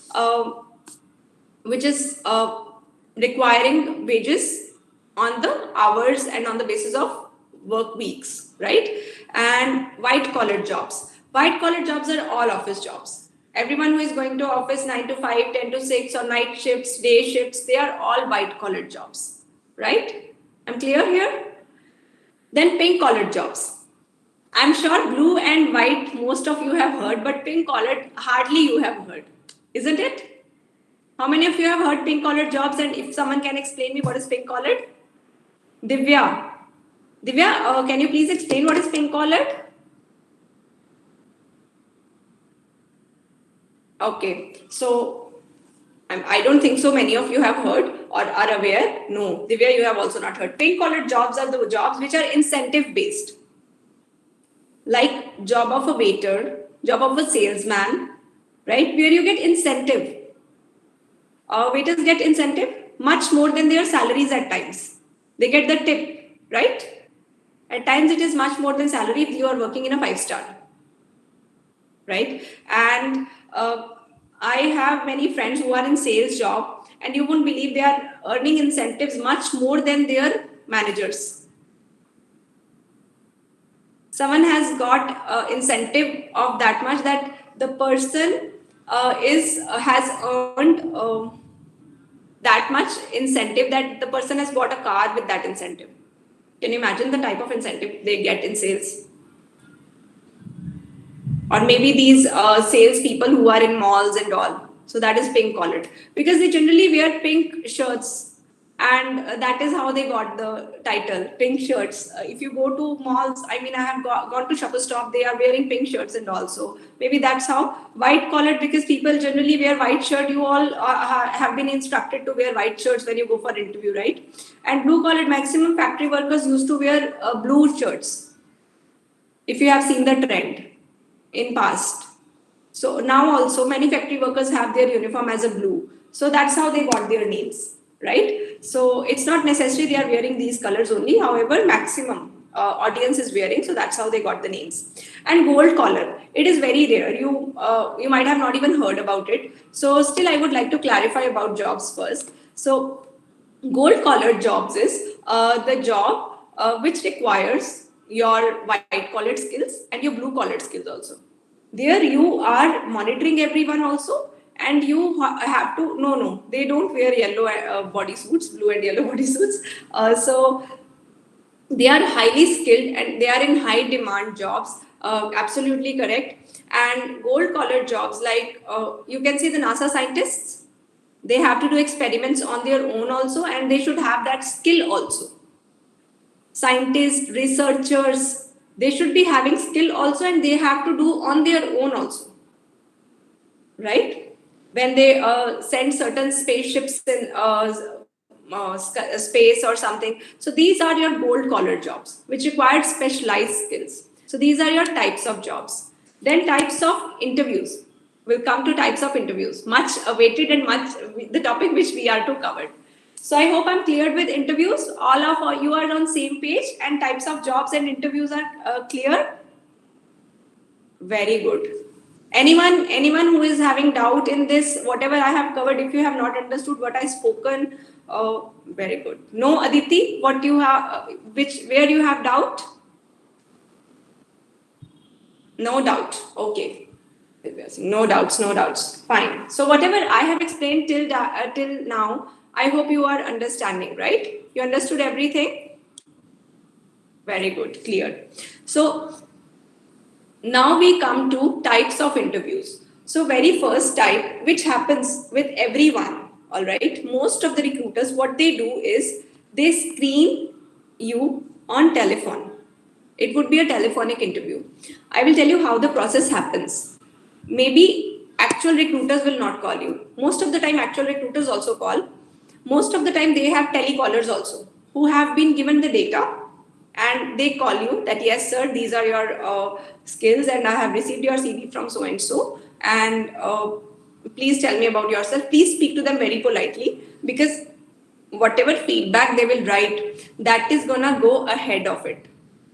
requiring wages on the hours and on the basis of work weeks, right? And white collar jobs. White collar jobs are all office jobs. Everyone who is going to office 9 to 5, 10 to 6 or night shifts, day shifts, they are all white collar jobs, right? I'm clear here? Then pink collar jobs. I'm sure blue and white most of you have heard, but pink collared hardly you have heard, isn't it? How many of you have heard pink collared jobs, and if someone can explain me what is pink collared? Divya. Divya, can you please explain what is pink collared? Okay, so I don't think so many of you have heard or are aware. No, Divya, you have also not heard. Pink collared jobs are the jobs which are incentive based. Like job of a waiter, job of a salesman, right? Where you get incentive. Waiters get incentive much more than their salaries at times. They get the tip, right? At times it is much more than salary if you are working in a 5-star, right? And I have many friends who are in sales job, and you won't believe they are earning incentives much more than their managers. Someone has got incentive of that much that the person has earned that much incentive that the person has bought a car with that incentive. Can you imagine the type of incentive they get in sales? Or maybe these sales people who are in malls and all. So that is pink collared, because they generally wear pink shirts, and that is how they got the title, pink shirts. If you go to malls, I mean, I have gone to Shopper Stop, they are wearing pink shirts, and also maybe that's how. White collared, because people generally wear white shirt. You all have been instructed to wear white shirts when you go for interview, right? And blue collared, maximum factory workers used to wear blue shirts, if you have seen the trend in past. So now also many factory workers have their uniform as a blue. So that's how they got their names, right? So it's not necessary they are wearing these colors only. However, maximum audience is wearing, so that's how they got the names. And gold collar, it is very rare. You might have not even heard about it. So still, I would like to clarify about jobs first. So gold collared jobs is the job which requires your white collared skills and your blue collared skills also. There you are monitoring everyone also, and you have to no, they don't wear yellow body suits, blue and yellow body suits. So they are highly skilled and they are in high demand jobs. Absolutely correct. And gold collared jobs, like you can see the NASA scientists, they have to do experiments on their own also, and they should have that skill also. Scientists, researchers, they should be having skill also, and they have to do on their own also, right? When they send certain spaceships in space or something. So these are your gold collar jobs, which require specialized skills. So these are your types of jobs. Then types of interviews. We'll come to types of interviews, much awaited and much the topic which we are to cover. So I hope I'm clear with interviews. All of you are on same page, and types of jobs and interviews are clear. Very good. Anyone who is having doubt in this, whatever I have covered, if you have not understood what I spoken, very good. No, Aditi, what you have, where you have doubt? No doubt. Okay. No doubts, no doubts. Fine. So whatever I have explained till now, I hope you are understanding, right? You understood everything? Very good, clear. So now we come to types of interviews. So very first type, which happens with everyone, all right? Most of the recruiters, what they do is they screen you on telephone. It would be a telephonic interview. I will tell you how the process happens. Maybe actual recruiters will not call you. Most of the time, actual recruiters also call. Most of the time, they have telecallers also who have been given the data, and they call you that, yes, sir, these are your skills, and I have received your CV from so and so, and please tell me about yourself. Please speak to them very politely, because whatever feedback they will write, that is gonna go ahead of it,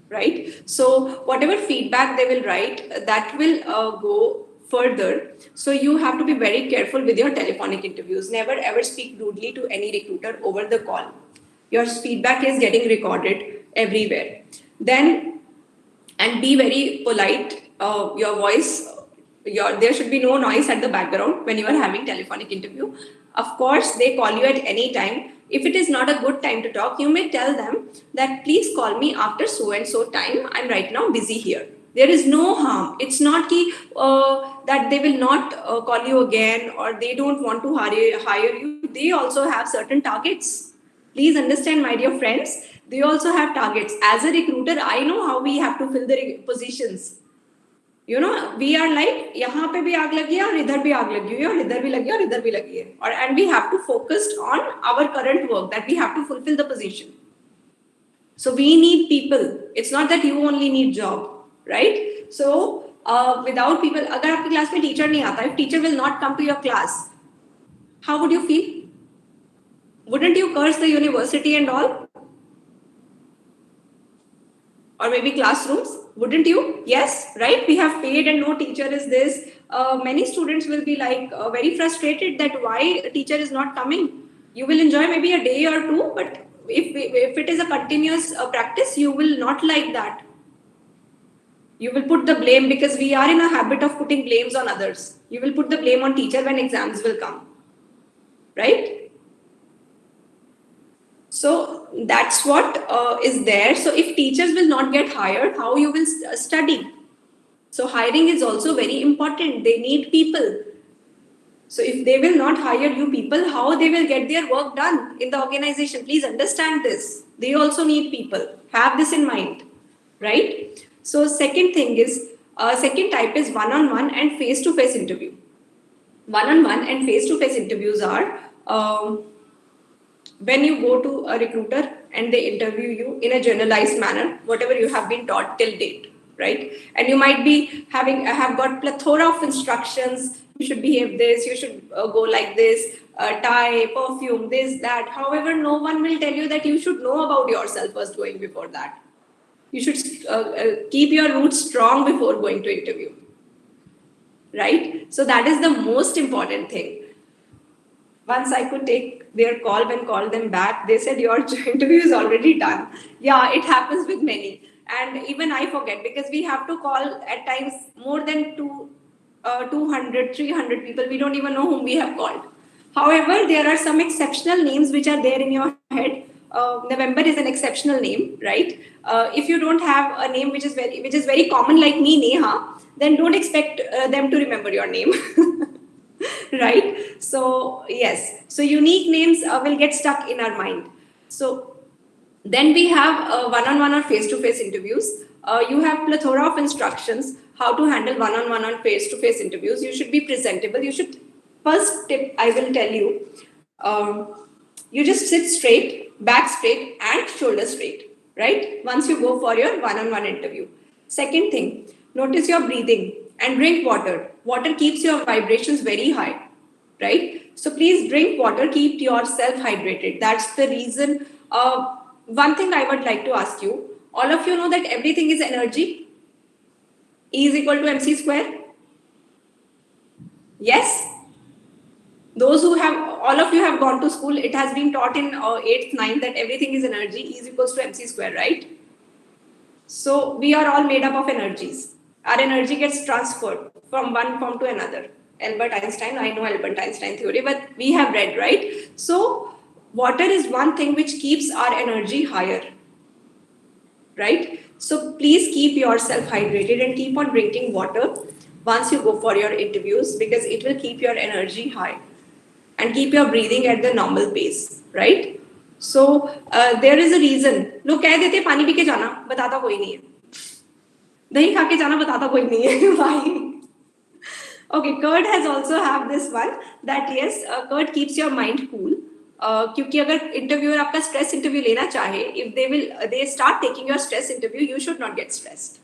right? So whatever feedback they will write, that will go further. So you have to be very careful with your telephonic interviews. Never ever speak rudely to any recruiter over the call. Your feedback is getting recorded everywhere. Then, and be very polite. Your voice, there should be no noise at the background when you are having telephonic interview. Of course, they call you at any time. If it is not a good time to talk, you may tell them that please call me after so and so time. I'm right now busy here. There is no harm. It's not that they will not call you again, or they don't want to hire you. They also have certain targets. Please understand, my dear friends, they also have targets. As a recruiter, I know how we have to fill the positions. You know, we are like, यहाँ पे भी आग लगी है और इधर भी आग लगी है और इधर भी लगी है और इधर भी लगी है. Or, and we have to focus on our current work, that we have to fulfill the position. So we need people. It's not that you only need job, right? So without people, अगर आपकी class में teacher नहीं आता, if teacher will not come to your class, how would you feel? Wouldn't you curse the university and all? Or maybe classrooms? Wouldn't you? Yes, right? We have paid and no teacher is this. Many students will be like very frustrated that why a teacher is not coming. You will enjoy maybe a day or two, but if it is a continuous practice, you will not like that. You will put the blame, because we are in a habit of putting blames on others. You will put the blame on teacher when exams will come, right? So that's what is there. So if teachers will not get hired, how you will study? So hiring is also very important. They need people. So if they will not hire you people, how they will get their work done in the organization? Please understand this. They also need people. Have this in mind, right? So second thing is, second type is one-on-one and face-to-face interview. One-on-one and face-to-face interviews are when you go to a recruiter and they interview you in a generalized manner, whatever you have been taught till date, right? And you might be have got plethora of instructions. You should behave this, you should go like this, tie, perfume, this, that. However, no one will tell you that you should know about yourself first going before that. You should keep your roots strong before going to interview. Right? So that is the most important thing. Once I could take their call, when called them back, they said your interview is already done. Yeah, it happens with many. And even I forget because we have to call at times more than 200, 300 people. We don't even know whom we have called. However, there are some exceptional names which are there in your head. November is an exceptional name, right? If you don't have a name which is very common like me, Neha, then don't expect them to remember your name. Right? So yes, so unique names will get stuck in our mind. So then we have one-on-one or face-to-face interviews. You have plethora of instructions how to handle one-on-one or face-to-face interviews. You should be presentable. You should, first tip I will tell you, you just sit straight, back straight, and shoulder straight. Right? Once you go for your one-on-one interview. Second thing, notice your breathing and drink water. Water keeps your vibrations very high, right? So please drink water, keep yourself hydrated. That's the reason. One thing I would like to ask you, all of you know that everything is energy. E is equal to mc square. Yes? Those who have, all of you have gone to school, it has been taught in 8th, 9th that everything is energy. E is equals to mc square, right? So we are all made up of energies. Our energy gets transferred from one form to another. Albert Einstein, I know Albert Einstein theory, but we have read, right? So water is one thing which keeps our energy higher, right? So please keep yourself hydrated and keep on drinking water once you go for your interviews because it will keep your energy high and keep your breathing at the normal pace, right? So there is a reason. लोग कह देते पानी P के जाना, बताता कोई नहीं है. दही खा के जाना, बताता कोई नहीं है. Why? Okay, curd has also have this one that yes, curd keeps your mind cool. क्योंकि अगर interviewer आपका stress interview लेना चाहे, if they start taking your stress interview, you should not get stressed.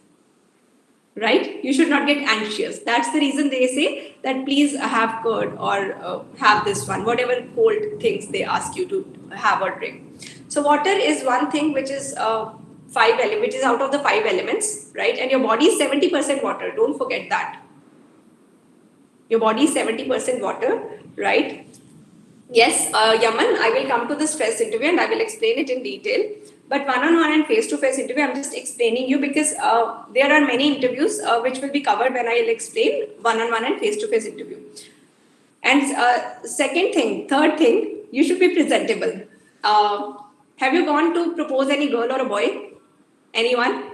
Right? You should not get anxious. That's the reason they say that please have curd or have this one, whatever cold things they ask you to have or drink. So water is one thing which is which is out of the 5 elements, right? And your body is 70% water. Don't forget that. Your body is 70% water, right? Yes, Yaman, I will come to the stress interview and I will explain it in detail. But one-on-one and face-to-face interview, I'm just explaining you because there are many interviews which will be covered when I will explain one-on-one and face-to-face interview. And third thing, you should be presentable. Have you gone to propose any girl or a boy? Anyone?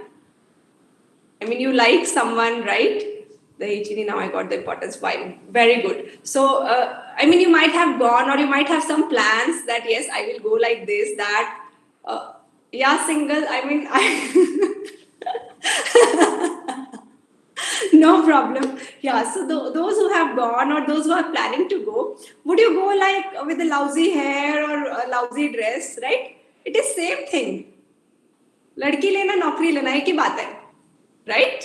I mean, you like someone, right? The HED, now I got the importance. Why? Very good. So, I mean, you might have gone or you might have some plans that, yes, I will go like this, that. Yeah, single. I mean, no problem. Yeah, so those who have gone or those who are planning to go, would you go like with a lousy hair or a lousy dress, right? It is same thing. लड़की लेना नौकरी लेना एक ही बात है, right?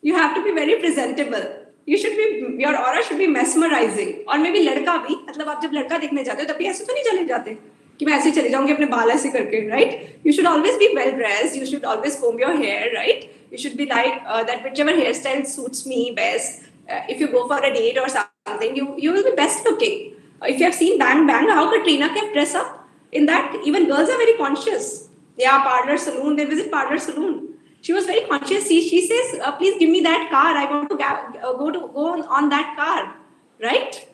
You have to be very presentable. You should be, your aura should be mesmerizing. और maybe लड़का भी, मतलब आप जब लड़का देखने जाते हो तभी ऐसे तो नहीं चले जाते कि मैं ऐसे चले जाऊंगी अपने बाल ऐसे करके, right? You should always be well dressed. You should always comb your hair, right? You should be like that whichever hairstyle suits me best. If you go for a date or something, you will be best looking. If you have seen Bang Bang, how Katrina can dress up in that, even girls are very conscious. Yeah, parlor saloon, they visit parlor saloon. She was very conscious. She says, please give me that car. I want to go on that car, right?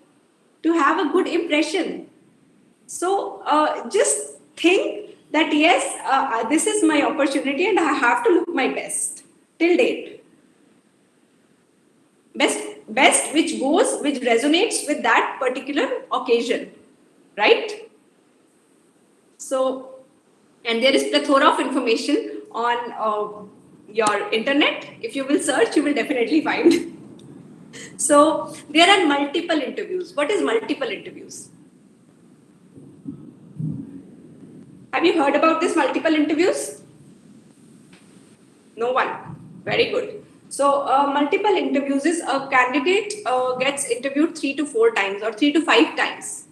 To have a good impression. So just think that yes, this is my opportunity and I have to look my best till date. Best which resonates with that particular occasion, right? So, and there is plethora of information on your internet. If you will search, you will definitely find. So there are multiple interviews. What is multiple interviews? Have you heard about this multiple interviews? No one. Very good. So multiple interviews is a candidate gets interviewed 3 to 4 times or 3 to 5 times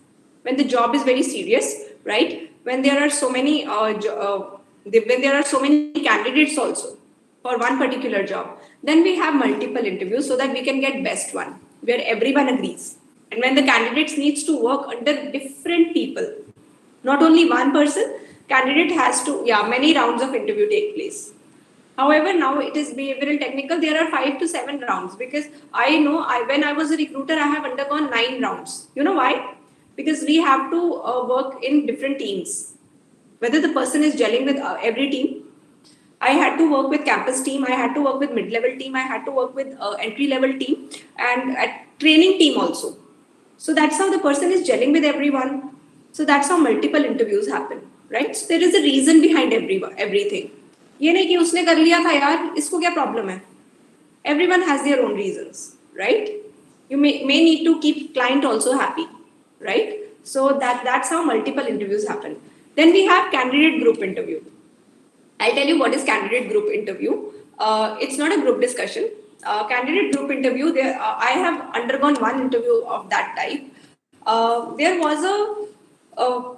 when the job is very serious, right? When there are so many when there are so many candidates also for one particular job, then we have multiple interviews so that we can get best one where everyone agrees. And when the candidates needs to work under different people, not only one person, candidate has to, many rounds of interview take place. However, now it is behavioral technical. There are 5 to 7 rounds because I know when I was a recruiter, I have undergone 9 rounds. You know why? Because we have to work in different teams. Whether the person is gelling with every team, I had to work with campus team, I had to work with mid-level team, I had to work with entry-level team and training team also. So that's how the person is gelling with everyone. So that's how multiple interviews happen, right? So there is a reason behind everything. ये नहीं कि उसने कर लिया था यार, इसको क्या problem है? Everyone has their own reasons, right? You may need to keep client also happy, right? So that's how multiple interviews happen. Then we have candidate group interview. I'll tell you what is candidate group interview. It's not a group discussion. Candidate group interview, I have undergone one interview of that type. There was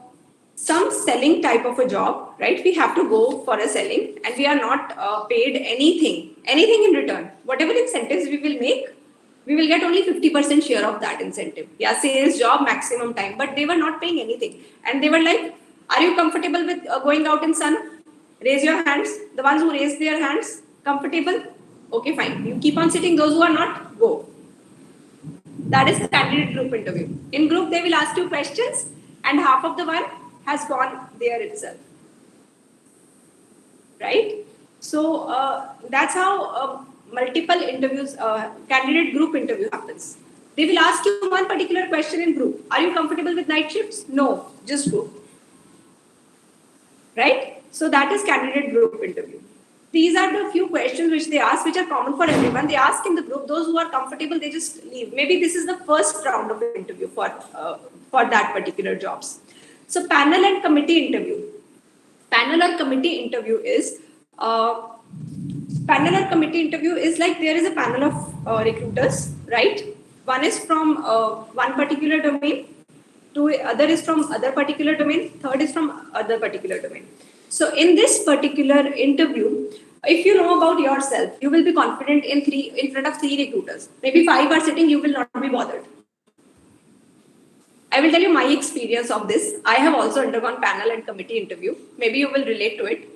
some selling type of a job, right? We have to go for a selling and we are not paid anything in return. Whatever incentives we will make, we will get only 50% share of that incentive. Yeah, sales job, maximum time. But they were not paying anything. And they were like, are you comfortable with going out in sun? Raise your hands. The ones who raise their hands, comfortable? Okay, fine. You keep on sitting. Those who are not, go. That is the candidate group interview. In group, they will ask you questions and half of the one has gone there itself. Right? So that's how multiple interviews, candidate group interview happens. They will ask you one particular question in group. Are you comfortable with night shifts? No, just go. Right? So that is candidate group interview. These are the few questions which they ask, which are common for everyone. They ask in the group. Those who are comfortable, they just leave. Maybe this is the first round of interview for that particular jobs. So panel and committee interview. Panel or committee interview is like there is a panel of recruiters, right? One is from one particular domain, other is from other particular domain, third is from other particular domain. So in this particular interview, if you know about yourself, you will be confident in front of 3 recruiters. Maybe 5 are sitting, you will not be bothered. I will tell you my experience of this. I have also undergone panel and committee interview. Maybe you will relate to it.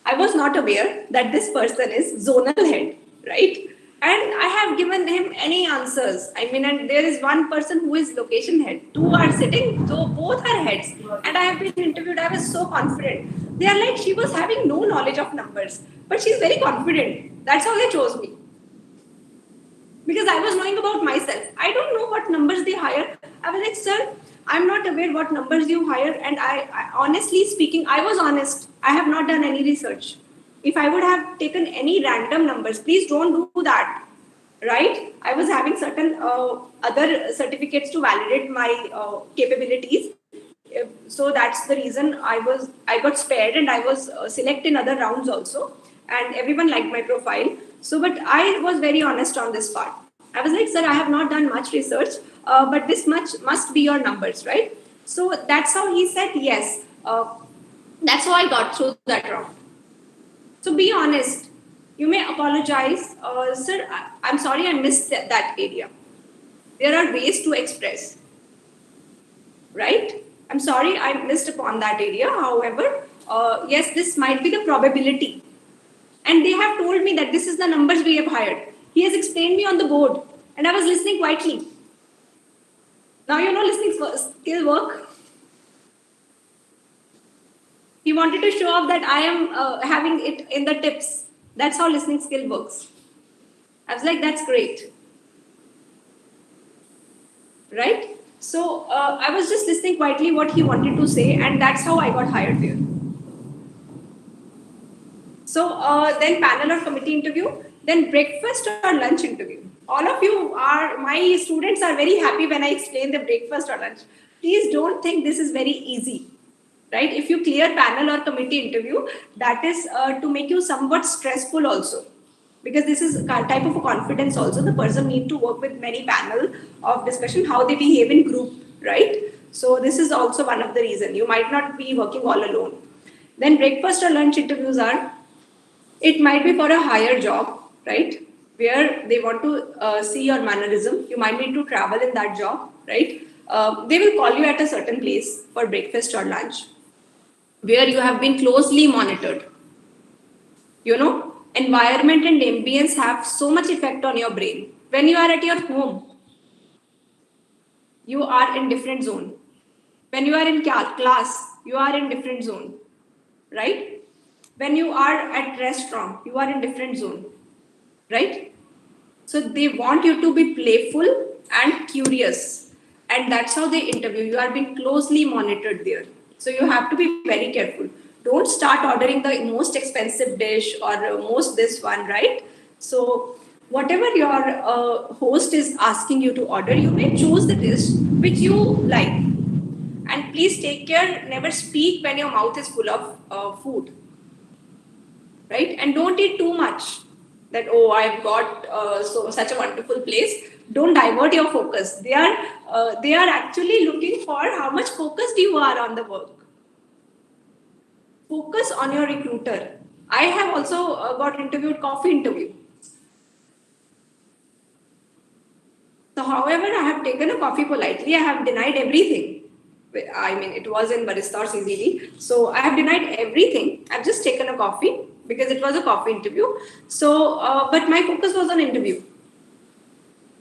I was not aware that this person is zonal head, right? And I have given him any answers. I mean, and there is one person who is location head. 2 are sitting, so both are heads. And I have been interviewed. I was so confident. They are like, she was having no knowledge of numbers, but she's very confident. That's how they chose me. Because I was knowing about myself. I don't know what numbers they hire. I was like, sir, I'm not aware what numbers you hire. And I honestly speaking, I was honest. I have not done any research. If I would have taken any random numbers, please don't do that, right? I was having certain other certificates to validate my capabilities. So that's the reason I got spared and I was selected in other rounds also. And everyone liked my profile. So, but I was very honest on this part. I was like, sir, I have not done much research, but this much must be your numbers, right? So that's how he said yes. That's how I got through that round. So be honest. You may apologize. Sir, I'm sorry I missed that area. There are ways to express. Right? I'm sorry I missed upon that area. However, yes, this might be the probability. And they have told me that this is the numbers we have hired. He has explained me on the board. And I was listening quietly. Now you know listening skill work. He wanted to show off that I am having it in the tips. That's how listening skill works. I was like, that's great. Right? So I was just listening quietly what he wanted to say, and that's how I got hired there. So then panel or committee interview, then breakfast or lunch interview. All of you are, my students are very happy when I explain the breakfast or lunch. Please don't think this is very easy. Right? If you clear panel or committee interview, that is to make you somewhat stressful also. because this is a type of a confidence also. The person need to work with many panel of discussion, how they behave in group, right? So this is also one of the reason. You might not be working all alone. Then breakfast or lunch interviews are, it might be for a higher job, right? Where they want to see your mannerism. You might need to travel in that job, right? They will call you at a certain place for breakfast or lunch, where you have been closely monitored. You know, environment and ambience have so much effect on your brain. When you are at your home, you are in different zone. When you are in class, you are in different zone, right? When you are at restaurant, you are in different zone, right? So they want you to be playful and curious, and that's how they interview. You are being closely monitored there. So you have to be very careful. Don't start ordering the most expensive dish or most this one, right? So whatever your host is asking you to order, you may choose the dish which you like. And please take care, never speak when your mouth is full of food, right? And don't eat too much. That, oh, I've got such a wonderful place. Don't divert your focus. They are actually looking for how much focused you are on the work. Focus on your recruiter. I have also got interviewed, coffee interview. So, however, I have taken a coffee politely. I have denied everything. I mean, it was in barista or CZD. So I have denied everything. I've just taken a coffee because it was a coffee interview. So, but my focus was on interview.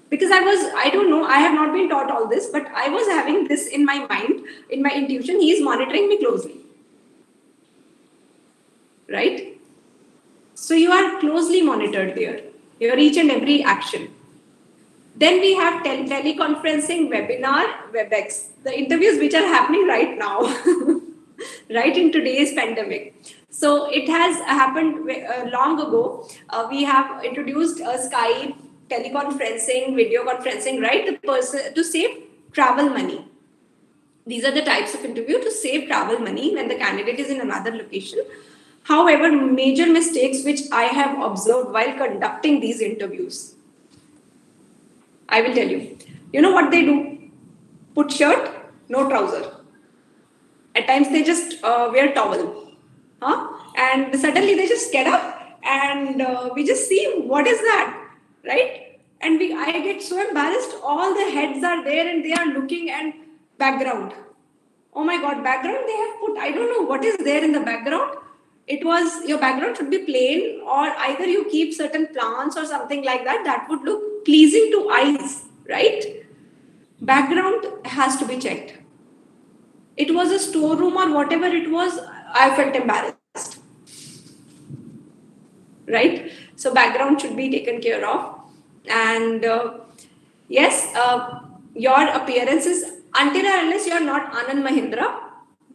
Because I don't know, I have not been taught all this, but I was having this in my mind, in my intuition, he is monitoring me closely. Right? So you are closely monitored there, your each and every action. Then we have teleconferencing, webinar, WebEx, the interviews which are happening right now, right in today's pandemic. So it has happened long ago. We have introduced Skype, teleconferencing, video conferencing, right? The person to save travel money. These are the types of interview to save travel money when the candidate is in another location. However, major mistakes which I have observed while conducting these interviews, I will tell you. You know what they do? Put shirt, no trouser. At times they just wear towel. And suddenly they just get up and we just see what is that, right? And I get so embarrassed. All the heads are there and they are looking, and background. Oh my God, background they have put, I don't know what is there in the background. It was, your background should be plain, or either you keep certain plants or something like that, that would look pleasing to eyes, right? Background has to be checked. It was a storeroom or whatever it was, I felt embarrassed. Right? So background should be taken care of. And yes, your appearance is, until or unless you are not Anand Mahindra,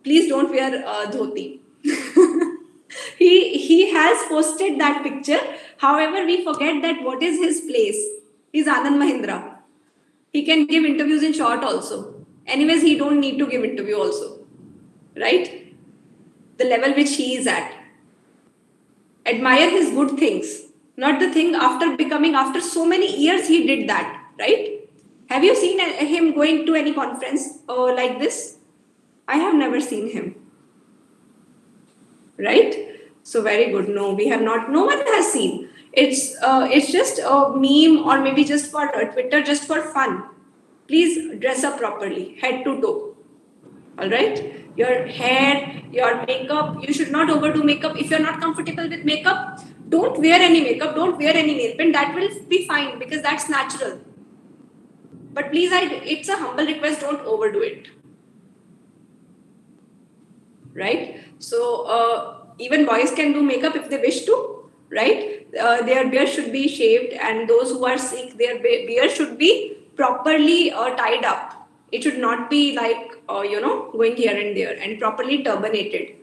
please don't wear dhoti. He has posted that picture. However, we forget that what is his place. He's Anand Mahindra. He can give interviews in short also. Anyways, he don't need to give interview also. Right? The level which he is at. Admire his good things. Not the thing after so many years he did that. Right? Have you seen him going to any conference like this? I have never seen him. Right? So very good. No, we have not. No one has seen. It's just a meme, or maybe just for Twitter, just for fun. Please dress up properly, head to toe. All right? Your hair, your makeup, you should not overdo makeup. If you're not comfortable with makeup, don't wear any makeup, don't wear any nail paint. That will be fine because that's natural. But please, it's a humble request, don't overdo it. Right? So even boys can do makeup if they wish to, right? Their beard should be shaved, and those who are sick, their beard should be properly tied up. It should not be like, going here and there, and properly turbanated.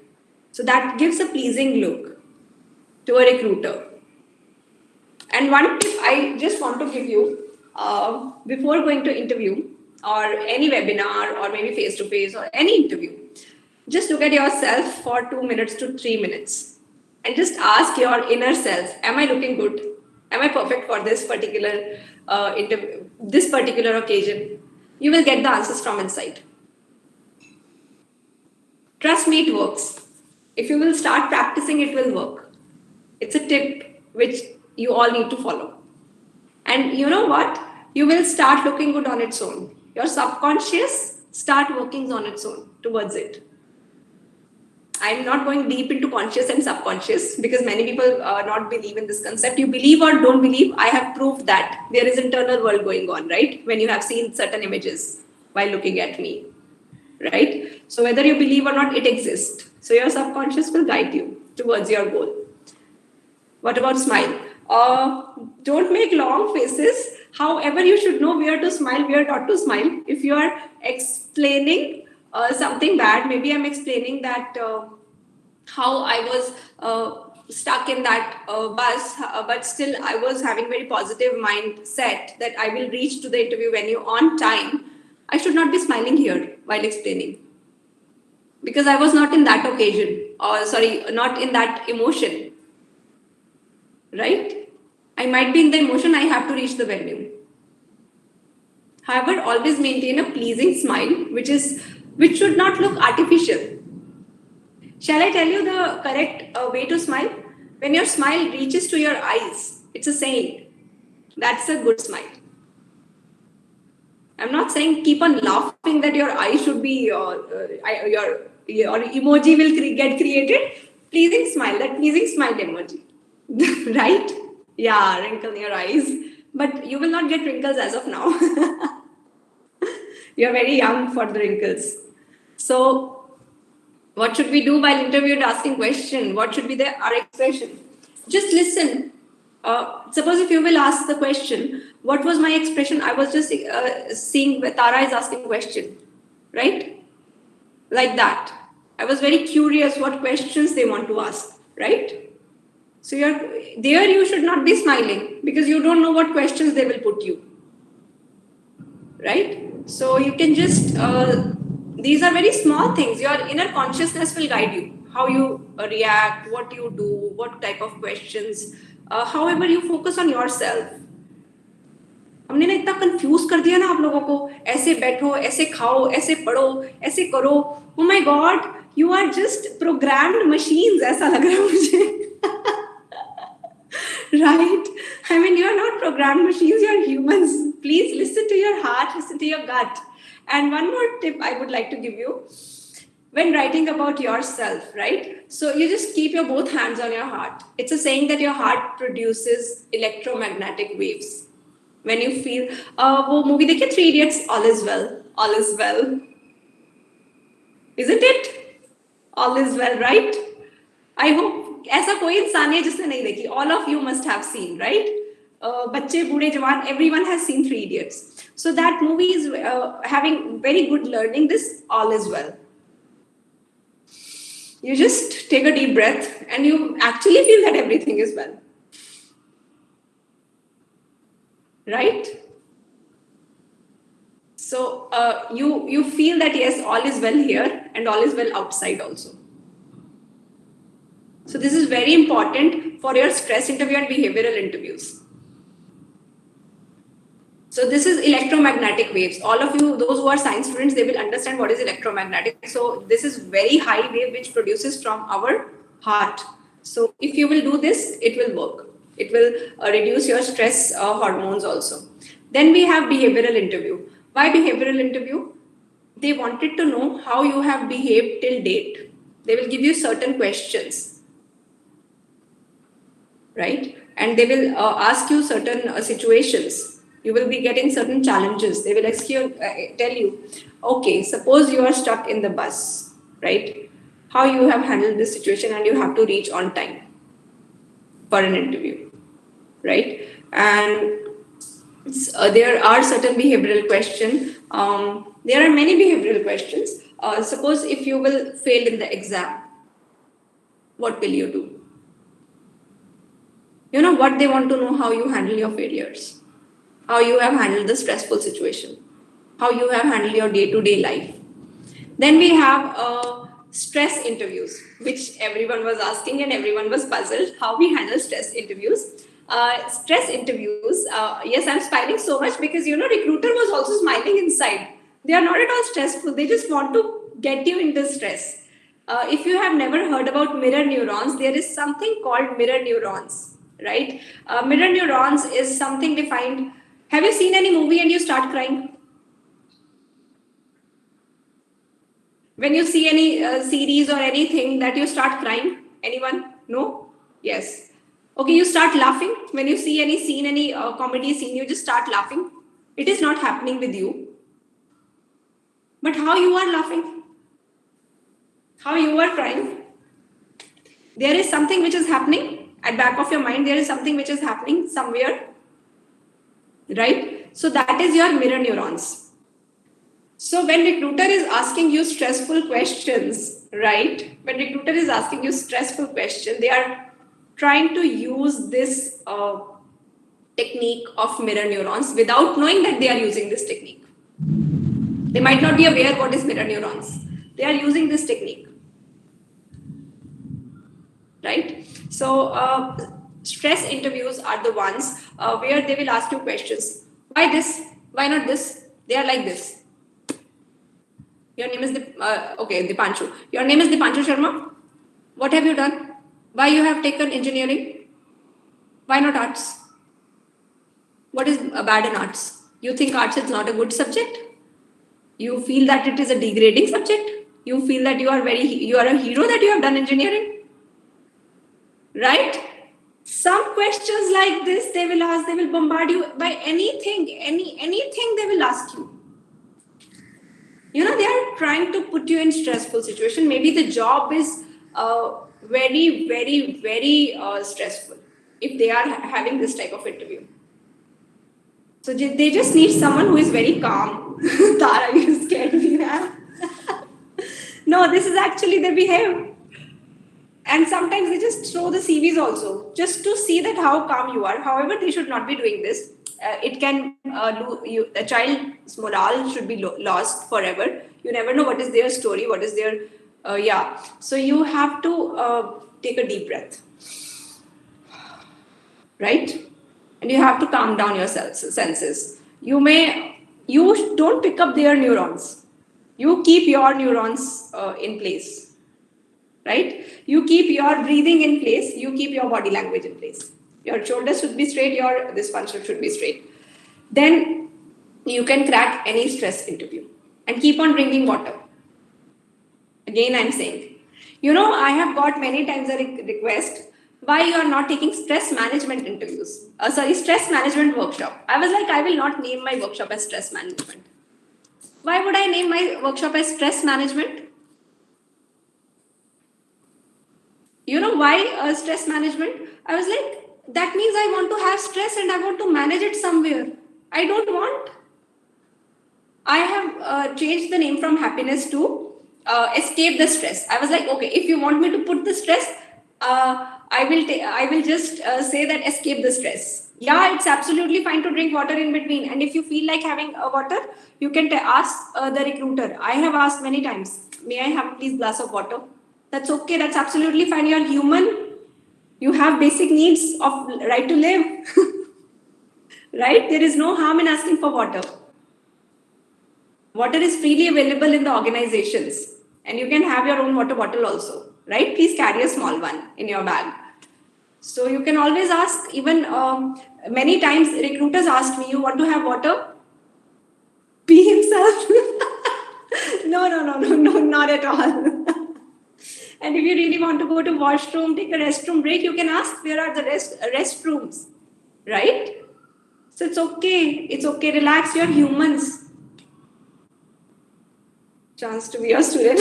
So that gives a pleasing look to a recruiter. And one tip I just want to give you, before going to interview or any webinar or maybe face-to-face or any interview, just look at yourself for 2 minutes to 3 minutes and just ask your inner self, am I looking good? am I perfect for this particular this particular occasion? You will get the answers from inside. Trust me, it works. If you will start practicing, it will work. It's a tip which you all need to follow. And you know what? You will start looking good on its own. Your subconscious start working on its own towards it. I'm not going deep into conscious and subconscious because many people not believe in this concept. You believe or don't believe, I have proved that there is internal world going on, right? When you have seen certain images while looking at me, right? So whether you believe or not, it exists. So your subconscious will guide you towards your goal. What about smile? Don't make long faces. However, you should know where to smile, where not to smile. If you are explaining something bad, maybe I'm explaining that how I was stuck in that bus, but still I was having very positive mindset that I will reach to the interview venue on time. I should not be smiling here while explaining because I was not in that occasion, or sorry, not in that emotion. Right? I might be in the emotion, I have to reach the venue. However, always maintain a pleasing smile, which should not look artificial. Shall I tell you the correct way to smile? When your smile reaches to your eyes, it's a saying. That's a good smile. I'm not saying keep on laughing that your eyes should be, your emoji will get created. Pleasing smile, that pleasing smile emoji. Right? Yeah, wrinkle in your eyes. But you will not get wrinkles as of now. You're very young for the wrinkles. So, what should we do while interviewed asking question? What should be our expression? Just listen. Suppose if you will ask the question, what was my expression? I was just seeing Tara is asking a question, right? Like that. I was very curious what questions they want to ask, right? So you should not be smiling because you don't know what questions they will put you, right? So you can just, these are very small things. Your inner consciousness will guide you, how you react, what you do, what type of questions. However, you focus on yourself. हमने ना इतना confuse कर दिया ना आप लोगों को ऐसे बैठो ऐसे खाओ ऐसे पढ़ो ऐसे करो oh my god you are just programmed machines ऐसा लग रहा है मुझे right? I mean, you are not programmed machines, you are humans. Please listen to your heart, listen to your gut. And one more tip I would like to give you when writing about yourself, right? So you just keep your both hands on your heart. It's a saying that your heart produces electromagnetic waves. When you feel, wo movie dekhiye 3 Idiots, all is well. Isn't it? All is well, right? I hope ऐसा कोई इंसान है जिसने नहीं देखी. All of you must have seen, right? बच्चे बूढ़े जवान, everyone has seen 3 Idiots. So that movie is having very good learning. This all is well. You just take a deep breath and you actually feel that everything is well. Right? So you feel that yes, all is well here and all is well outside also. So this is very important for your stress interview and behavioral interviews. So this is electromagnetic waves. All of you, those who are science students, they will understand what is electromagnetic. So this is very high wave which produces from our heart. So if you will do this, it will work. It will reduce your stress hormones also. Then we have behavioral interview. Why behavioral interview? They wanted to know how you have behaved till date. They will give you certain questions. Right? And they will ask you certain situations. You will be getting certain challenges. They will tell you, okay, suppose you are stuck in the bus, right? How you have handled this situation and you have to reach on time for an interview, right? And there are certain behavioral questions. There are many behavioral questions. Suppose if you will fail in the exam, what will you do? You know what they want to know, how you handle your failures, how you have handled the stressful situation, how you have handled your day-to-day life. Then we have stress interviews, which everyone was asking and everyone was puzzled how we handle stress interviews. Stress interviews. Yes, I'm smiling so much because recruiter was also smiling inside. They are not at all stressful. They just want to get you into stress. If you have never heard about mirror neurons, there is something called mirror neurons, right? Mirror neurons is something defined. Have you seen any movie and you start crying? When you see any series or anything that you start crying? Anyone? No? Yes. Okay, you start laughing. When you see any scene, any comedy scene, you just start laughing. It is not happening with you. But how you are laughing? How you are crying? There is something which is happening at back of your mind. There is something which is happening somewhere. Right? So that is your mirror neurons. So when recruiter is asking you stressful questions, right? When recruiter is asking you stressful question, they are trying to use this technique of mirror neurons without knowing that they are using this technique. They might not be aware what is mirror neurons. They are using this technique, right? So stress interviews are the ones where they will ask you questions. Why this? Why not this? They are like this. Your name is Dipanshu. Your name is Dipanshu Sharma. What have you done? Why you have taken engineering? Why not arts? What is bad in arts? You think arts is not a good subject? You feel that it is a degrading subject? You feel that you are a hero that you have done engineering? Right? Some questions like this they will ask, they will bombard you by anything they will ask you. They are trying to put you in stressful situation. Maybe the job is very, very, very stressful if they are having this type of interview. So they just need someone who is very calm. Tara, you scared me now. No, this is actually they behave. And sometimes they just throw the CVs also, just to see that how calm you are. However, they should not be doing this. It can a child's morale should be lost forever. You never know what is their story, what is their So you have to take a deep breath, right? And you have to calm down your senses. You don't pick up their neurons. You keep your neurons in place, right? You keep your breathing in place. You keep your body language in place. Your shoulders should be straight. This one should be straight. Then you can crack any stress interview and keep on drinking water. Again, I'm saying, I have got many times a request why you are not taking stress management interviews. Stress management workshop. I was like, I will not name my workshop as stress management. Why would I name my workshop as stress management? You know why stress management? I was like, that means I want to have stress and I want to manage it somewhere. I don't want. I have changed the name from happiness to escape the stress. I was like, okay, if you want me to put the stress, I will just say that escape the stress. Yeah, it's absolutely fine to drink water in between. And if you feel like having water, you can ask the recruiter. I have asked many times, may I have please glass of water? That's okay. That's absolutely fine. You're human. You have basic needs of right to live. Right? There is no harm in asking for water. Water is freely available in the organizations. And you can have your own water bottle also. Right? Please carry a small one in your bag. So you can always ask. Even many times recruiters ask me, you want to have water? Pee himself. No, not at all. And if you really want to go to washroom, take a restroom break, you can ask where are the restrooms, right? So it's okay. It's okay. Relax. You're humans. Chance to be your student.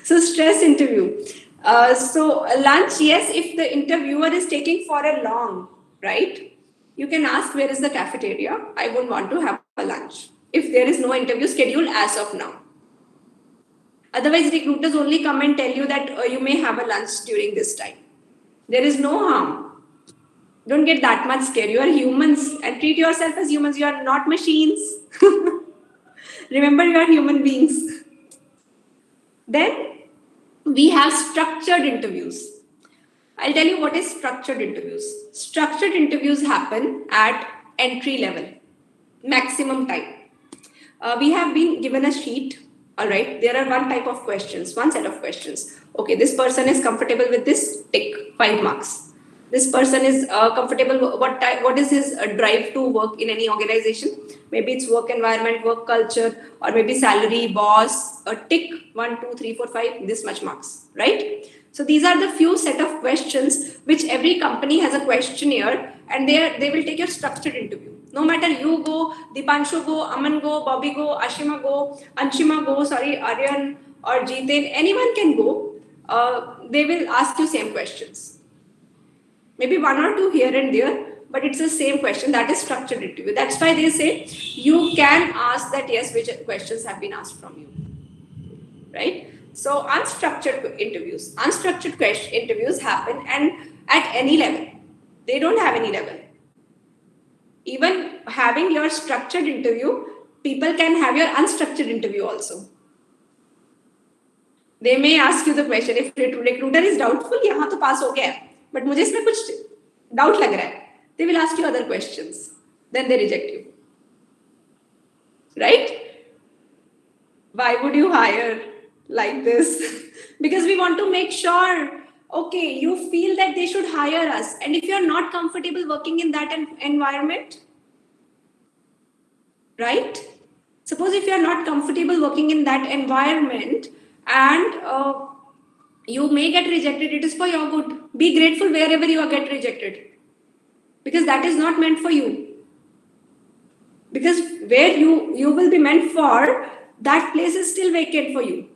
So stress interview. So lunch, yes, if the interviewer is taking for a long, right? You can ask where is the cafeteria. I would want to have a lunch. If there is no interview schedule as of now. Otherwise, recruiters only come and tell you that you may have a lunch during this time. There is no harm. Don't get that much scared. You are humans and treat yourself as humans. You are not machines. Remember, you are human beings. Then we have structured interviews. I'll tell you what is structured interviews. Structured interviews happen at entry level, maximum time. We have been given a sheet. All right, there are one type of questions, one set of questions. Okay, this person is comfortable with this, tick, 5 marks. This person is comfortable. What is his drive to work in any organization? Maybe it's work environment, work culture, or maybe salary, boss. A tick, 1, 2, 3, 4, 5. This much marks, right? So these are the few set of questions which every company has a questionnaire, and they will take your structured interview. No matter you go, Dipanshu go, Aman go, Bobby go, Ashima go, Anshima go, Aryan or Jiten, anyone can go. They will ask you same questions. Maybe 1 or 2 here and there, but it's the same question. That is structured interview. That's why they say you can ask that, yes, which questions have been asked from you, right? So unstructured interviews happen and at any level. They don't have any level. Even having your structured interview, people can have your unstructured interview also. They may ask you the question, if recruiter is doubtful, यहाँ तो pass हो गया, but मुझे इसमें कुछ doubt लग रहा है. They will ask you other questions. Then they reject you. Right? Why would you hire like this? Because we want to make sure, okay, you feel that they should hire us. And if you're not comfortable working in that environment, right? Suppose if you're not comfortable working in that environment and you may get rejected, it is for your good. Be grateful wherever you get rejected. Because that is not meant for you. Because where you will be meant for, that place is still vacant for you.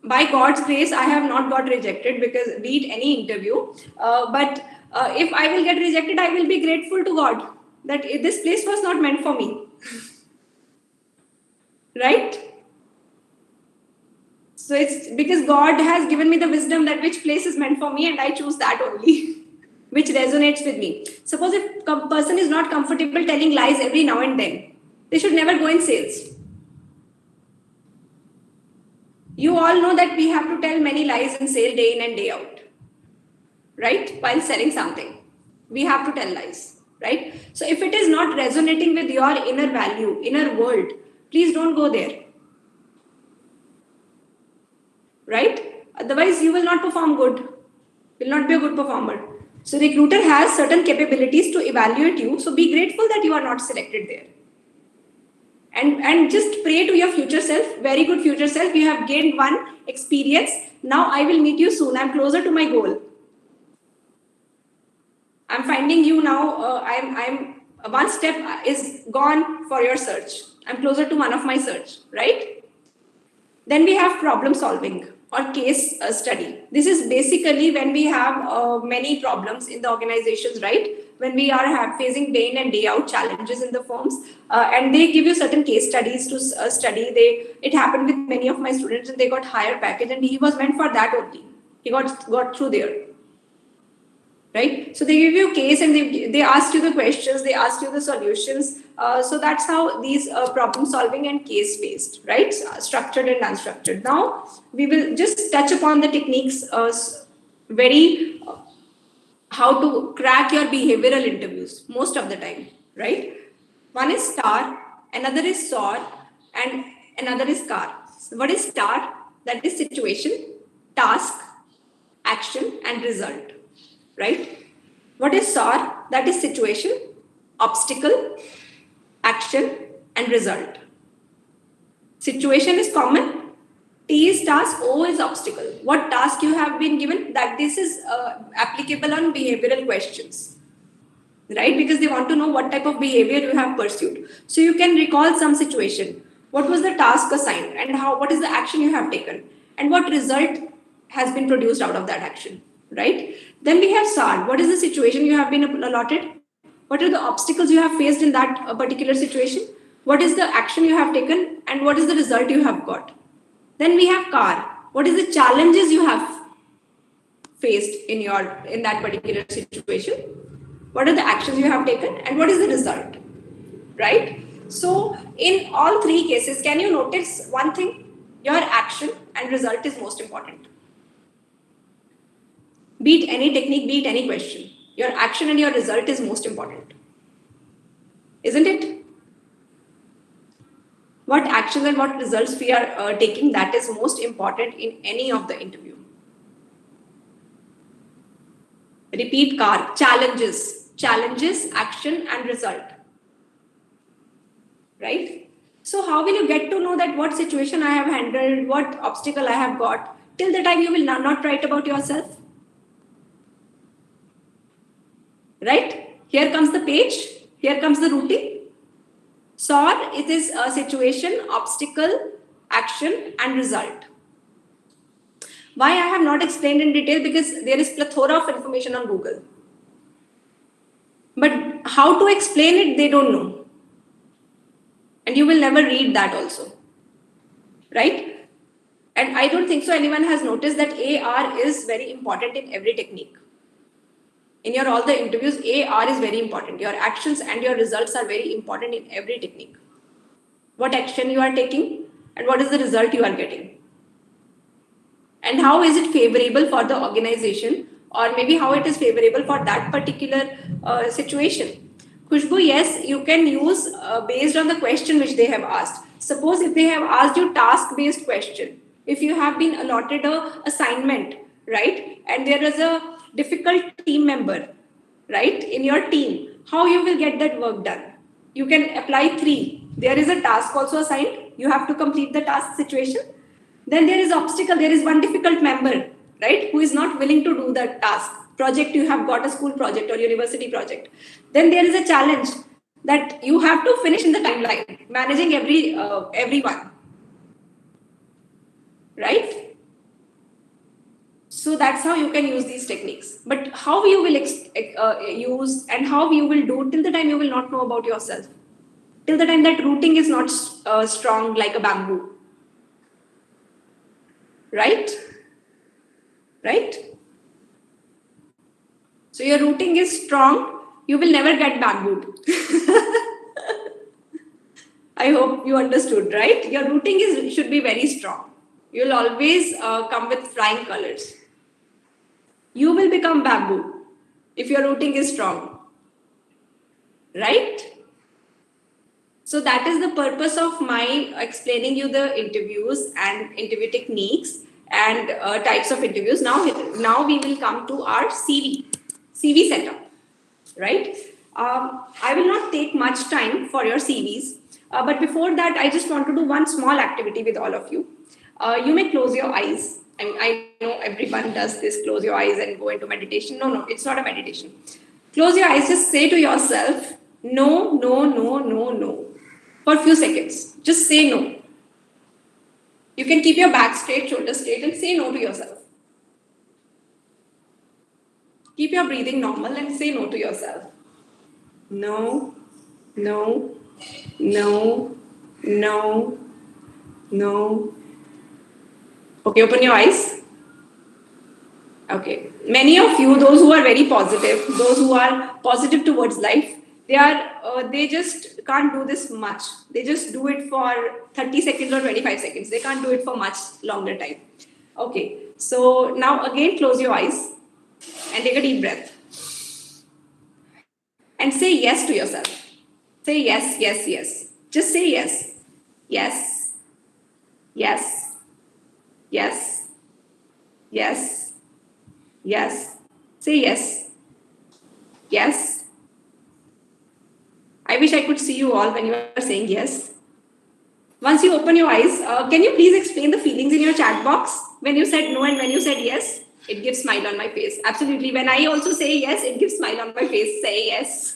By God's grace, I have not got rejected because be it any interview. But if I will get rejected, I will be grateful to God that this place was not meant for me. Right? So it's because God has given me the wisdom that which place is meant for me and I choose that only, which resonates with me. Suppose if a person is not comfortable telling lies every now and then, they should never go in sales. You all know that we have to tell many lies in sale day in and day out, right? While selling something, we have to tell lies, right? So if it is not resonating with your inner value, inner world, please don't go there, right? Otherwise, you will not perform good, will not be a good performer. So recruiter has certain capabilities to evaluate you. So be grateful that you are not selected there. And just pray to your future self, very good future self. You have gained one experience. Now I will meet you soon. I'm closer to my goal. I'm finding you now. I'm one step is gone for your search. I'm closer to one of my search, right? Then we have problem solving or case study. This is basically when we have many problems in the organizations, right? When we are facing day in and day out challenges in the firms, and they give you certain case studies to study. It happened with many of my students, and they got higher package, and he was meant for that only. He got through there, right? So they give you a case, and they ask you the questions, they ask you the solutions. So that's how these problem solving and case based, right? Structured and unstructured. Now we will just touch upon the techniques how to crack your behavioral interviews most of the time, right? One is STAR, another is SOAR, and another is CAR. So what is STAR? That is situation, task, action, and result, right? What is SOAR? That is situation, obstacle, action, and result. Situation is common. T is task, O is obstacle. What task you have been given, that this is applicable on behavioral questions, right? Because they want to know what type of behavior you have pursued. So you can recall some situation. What was the task assigned and what is the action you have taken and what result has been produced out of that action, right? Then we have SAR. What is the situation you have been allotted? What are the obstacles you have faced in that particular situation? What is the action you have taken and what is the result you have got? Then we have CAR. What is the challenges you have faced in that particular situation? What are the actions you have taken and what is the result? Right? So in all three cases, can you notice one thing? Your action and result is most important. Beat any technique, beat any question. Your action and your result is most important. Isn't it? What actions and what results we are taking, that is most important in any of the interview. Repeat card, challenges, action and result. Right? So how will you get to know that what situation I have handled, what obstacle I have got? Till the time you will not write about yourself. Right? Here comes the page, here comes the routine. SOR, it is a situation, obstacle, action and result. Why I have not explained in detail? Because there is plethora of information on Google. But how to explain it, they don't know. And you will never read that also. Right? And I don't think so anyone has noticed that AR is very important in every technique. In your all the interviews, AR is very important. Your actions and your results are very important in every technique. What action you are taking and what is the result you are getting. And how is it favorable for the organization, or maybe how it is favorable for that particular situation. Khushbu, yes, you can use based on the question which they have asked. Suppose if they have asked you task-based question, if you have been allotted a assignment, right, and there is a difficult team member, right, in your team, how you will get that work done? You can apply 3. There is a task also assigned. You have to complete the task situation. Then there is obstacle. There is one difficult member, right, who is not willing to do the task. Project, you have got a school project or university project. Then there is a challenge that you have to finish in the timeline, managing everyone, right? So that's how you can use these techniques. But how you will use and how you will do, till the time you will not know about yourself. Till the time that rooting is not strong like a bamboo. Right? Right? So your rooting is strong, you will never get bambooed. I hope you understood, right? Your rooting should be very strong. You'll always come with flying colors. You will become bamboo if your rooting is strong. Right? So that is the purpose of my explaining you the interviews and interview techniques and types of interviews. Now we will come to our CV setup, right? I will not take much time for your CVs, but before that, I just want to do one small activity with all of you. You may close your eyes. I know everyone does this, close your eyes and go into meditation. No, it's not a meditation. Close your eyes, just say to yourself, no, no, no, no, no. For a few seconds, just say no. You can keep your back straight, shoulders straight, and say no to yourself. Keep your breathing normal and say no to yourself. No, no, no, no, no. Okay, open your eyes. Okay. Many of you, those who are very positive, those who are positive towards life, they just can't do this much. They just do it for 30 seconds or 25 seconds. They can't do it for much longer time. Okay, so now again close your eyes and take a deep breath. And say yes to yourself. Say yes, yes, yes. Just say yes. Yes. Yes. Yes. Yes. Yes. Say yes. Yes. I wish I could see you all when you are saying yes. Once you open your eyes, can you please explain the feelings in your chat box? When you said no and when you said yes, it gives smile on my face. Absolutely. When I also say yes, it gives smile on my face. Say yes.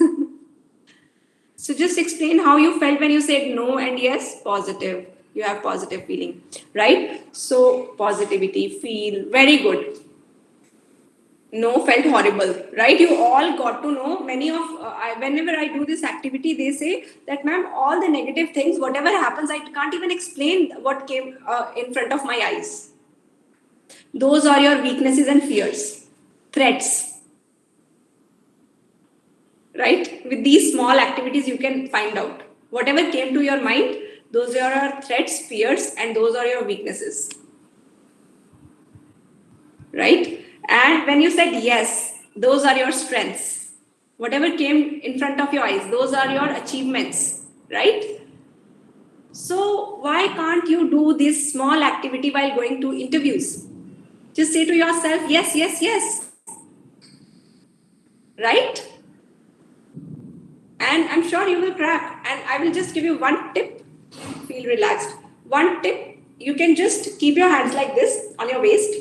So just explain how you felt when you said no and yes. Positive. You have positive feeling, right? So positivity, feel very good. No felt horrible, right? You all got to know. Many of whenever I do this activity, they say that, ma'am, all the negative things, whatever happens, I can't even explain what came in front of my eyes. Those are your weaknesses and fears, threats, right? With these small activities, you can find out whatever came to your mind. Those are your threats, fears, and those are your weaknesses. Right? And when you said yes, those are your strengths. Whatever came in front of your eyes, those are your achievements. Right? So why can't you do this small activity while going to interviews? Just say to yourself, yes, yes, yes. Right? And I'm sure you will crack. And I will just give you one tip. Feel relaxed. One tip, you can just keep your hands like this on your waist,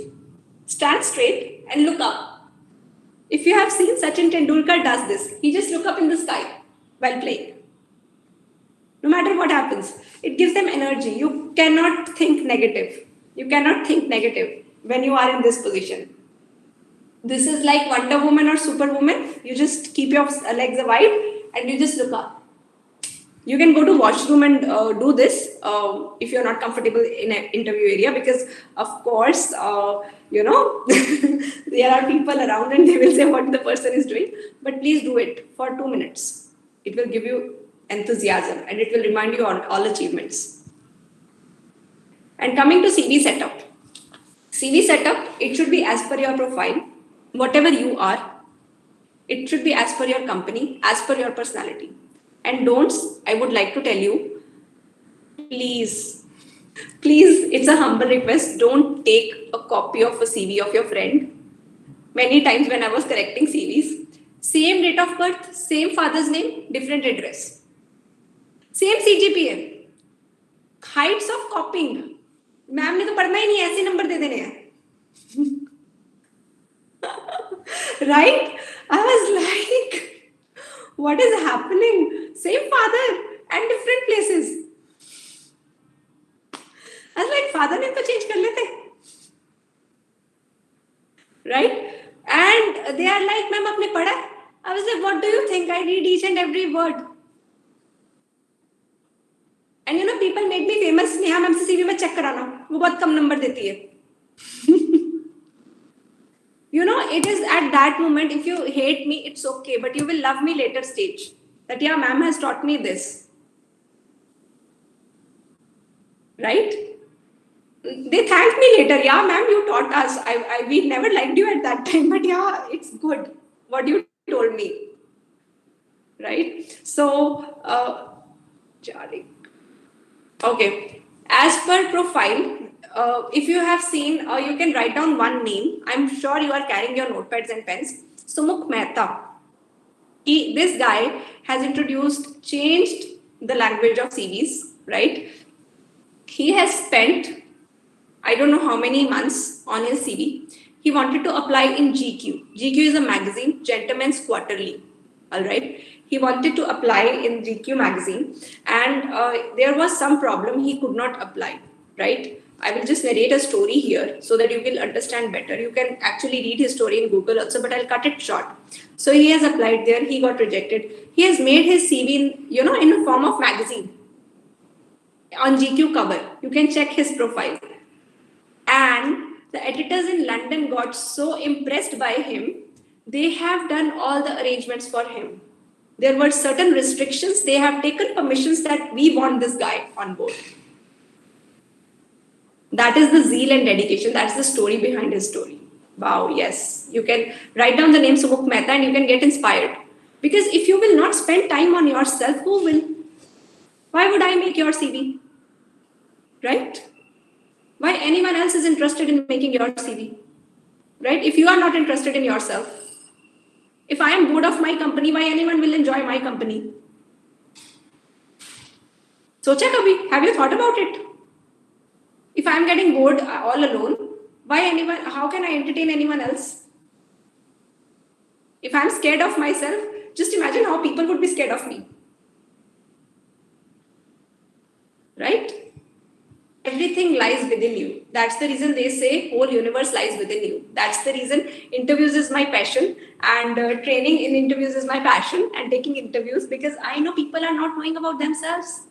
stand straight and look up. If you have seen Sachin Tendulkar does this, he just look up in the sky while playing. No matter what happens, it gives them energy. You cannot think negative. You cannot think negative when you are in this position. This is like Wonder Woman or Superwoman. You just keep your legs wide and you just look up. You can go to washroom and do this if you're not comfortable in an interview area, because of course, there are people around and they will say what the person is doing. But please do it for 2 minutes. It will give you enthusiasm and it will remind you on all achievements. And coming to CV setup. CV setup, it should be as per your profile, whatever you are. It should be as per your company, as per your personality. And don'ts, I would like to tell you, please, it's a humble request, don't take a copy of a CV of your friend. Many times when I was correcting CVs, same date of birth, same father's name, different address. Same CGPA. Heights of copying. Ma'am ने तो पढ़ना ही नहीं है, ऐसे number दे देने हैं. Right? I was like, what is happening? Same father and different places. I was like, father name to change kar lete. Right? And they are like, ma'am, aapne padha? I was like, what do you think? I read each and every word. And people make me famous. Neha ma'am se CV mein check karana. वो बहुत कम number देती है. It is at that moment, if you hate me, it's okay, but you will love me later stage. That, yeah, ma'am has taught me this. Right? They thanked me later. Yeah, ma'am, you taught us. We never liked you at that time, but yeah, it's good what you told me. Right? So, okay. As per profile, if you have seen, you can write down one name. I'm sure you are carrying your notepads and pens. Sumukh Mehta. This guy has changed the language of CVs, right? He has spent, I don't know how many months on his CV. He wanted to apply in GQ. GQ is a magazine, Gentleman's Quarterly. All right. He wanted to apply in GQ magazine, and there was some problem. He could not apply. Right? I will just narrate a story here so that you will understand better. You can actually read his story in Google also, but I'll cut it short. So he has applied there. He got rejected. He has made his CV in a form of magazine on GQ cover. You can check his profile. And the editors in London got so impressed by him, they have done all the arrangements for him. There were certain restrictions. They have taken permissions that we want this guy on board. That is the zeal and dedication. That's the story behind his story. Wow, yes. You can write down the name Sumukh Mehta and you can get inspired. Because if you will not spend time on yourself, who will? Why would I make your CV? Right? Why anyone else is interested in making your CV? Right? If you are not interested in yourself, if I am bored of my company, why anyone will enjoy my company? Socha kabhi? Have you thought about it? If I am getting bored all alone, how can I entertain anyone else? If I am scared of myself, just imagine how people would be scared of me. Right? Everything lies within you. That's the reason they say whole universe lies within you. That's the reason interviews is my passion, and training in interviews is my passion, and taking interviews, because I know people are not knowing about themselves.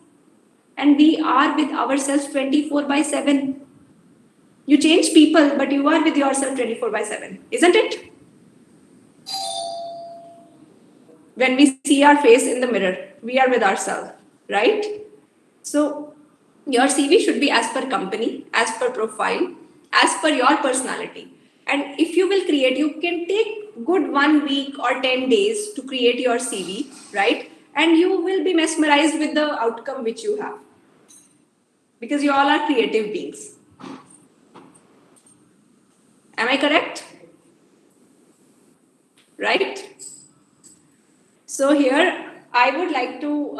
And we are with ourselves 24/7. You change people, but you are with yourself 24/7. Isn't it? When we see our face in the mirror, we are with ourselves, right? So Your CV should be as per company, as per profile, as per your personality. And if you will create, you can take good 1 week or 10 days to create your CV, right? And you will be mesmerized with the outcome which you have, because you all are creative beings. Am I correct? Right? So here I would like to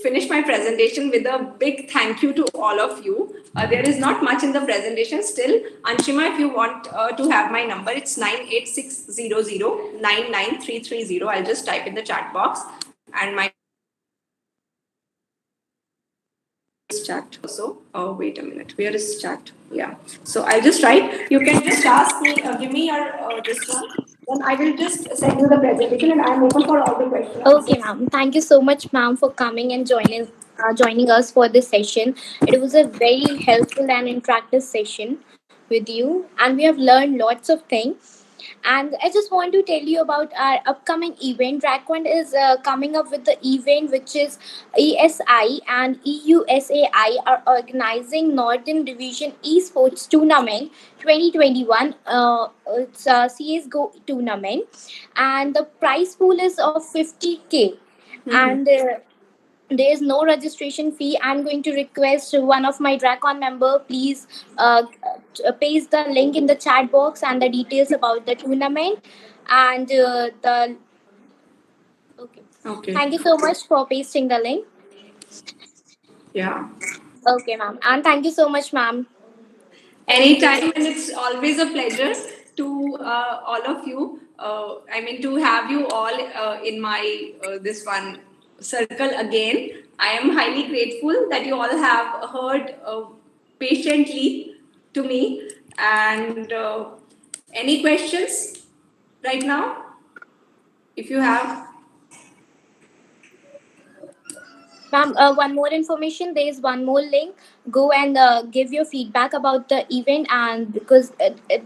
finish my presentation with a big thank you to all of you. There is not much in the presentation still. Anshima, if you want to have my number, it's 98600 I'll just type in the chat box, and my chat also. Oh, wait a minute. Where is chat? Yeah. So I'll just write. You can just ask me, give me your this one. Then I will just send you the presentation, and I'm open for all the questions. Okay, ma'am. Thank you so much, ma'am, for coming and joining us for this session. It was a very helpful and interactive session with you, and we have learned lots of things. And I just want to tell you about our upcoming event. Raquand is coming up with the event which is ESI and EUSAI are organizing Northern Division Esports Tournament 2021. It's a CSGO tournament, and the prize pool is of 50K. And there is no registration fee. I'm going to request one of my Dracon member, please paste the link in the chat box and the details about the tournament. And the okay. Okay. Thank you so much for pasting the link. Yeah. Okay, ma'am. And thank you so much, ma'am. Anytime, and it's always a pleasure to all of you. I mean, to have you all in my this one circle again. I am highly grateful that you all have heard patiently to me. And any questions right now, if you have? Ma'am, one more information. There is one more link. Go and give your feedback about the event, and because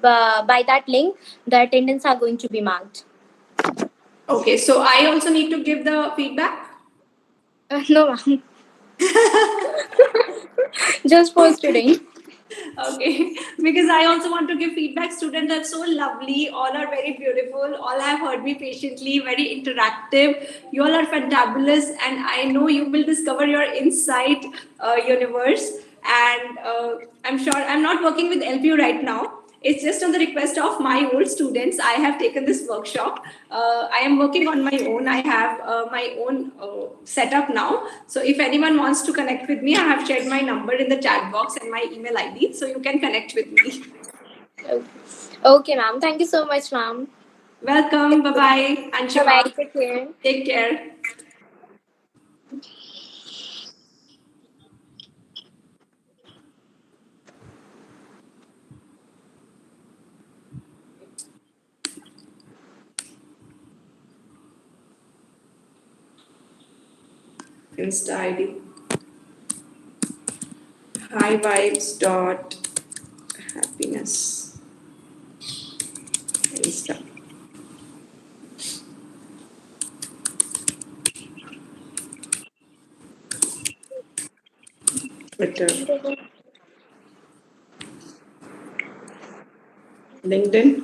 by that link, the attendance are going to be marked. Okay, so I also need to give the feedback. No, ma'am. Just for students. Okay, because I also want to give feedback. Students are so lovely, all are very beautiful, all have heard me patiently, very interactive. You all are fantabulous, and I know you will discover your inside universe. And I'm sure I'm not working with LPU right now. It's just on the request of my old students. I have taken this workshop. I am working on my own. I have my own setup now. So if anyone wants to connect with me, I have shared my number in the chat box and my email ID. So you can connect with me. Okay, okay, ma'am. Thank you so much, ma'am. Welcome. Bye bye. Bye bye. Anshima. Take care. Take care. Insta ID. High vibes dot happiness. Insta. Twitter. LinkedIn.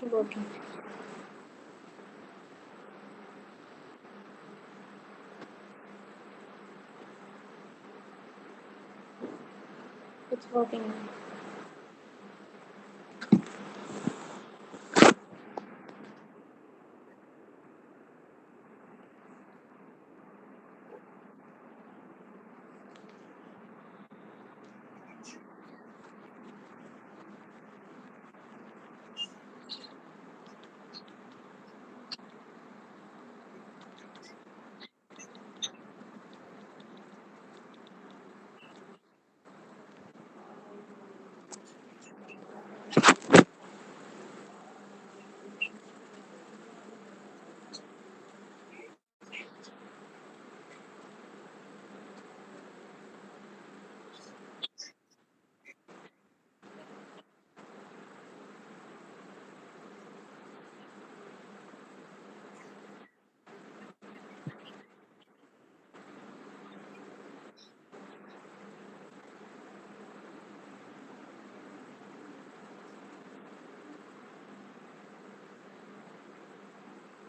Working. It's working.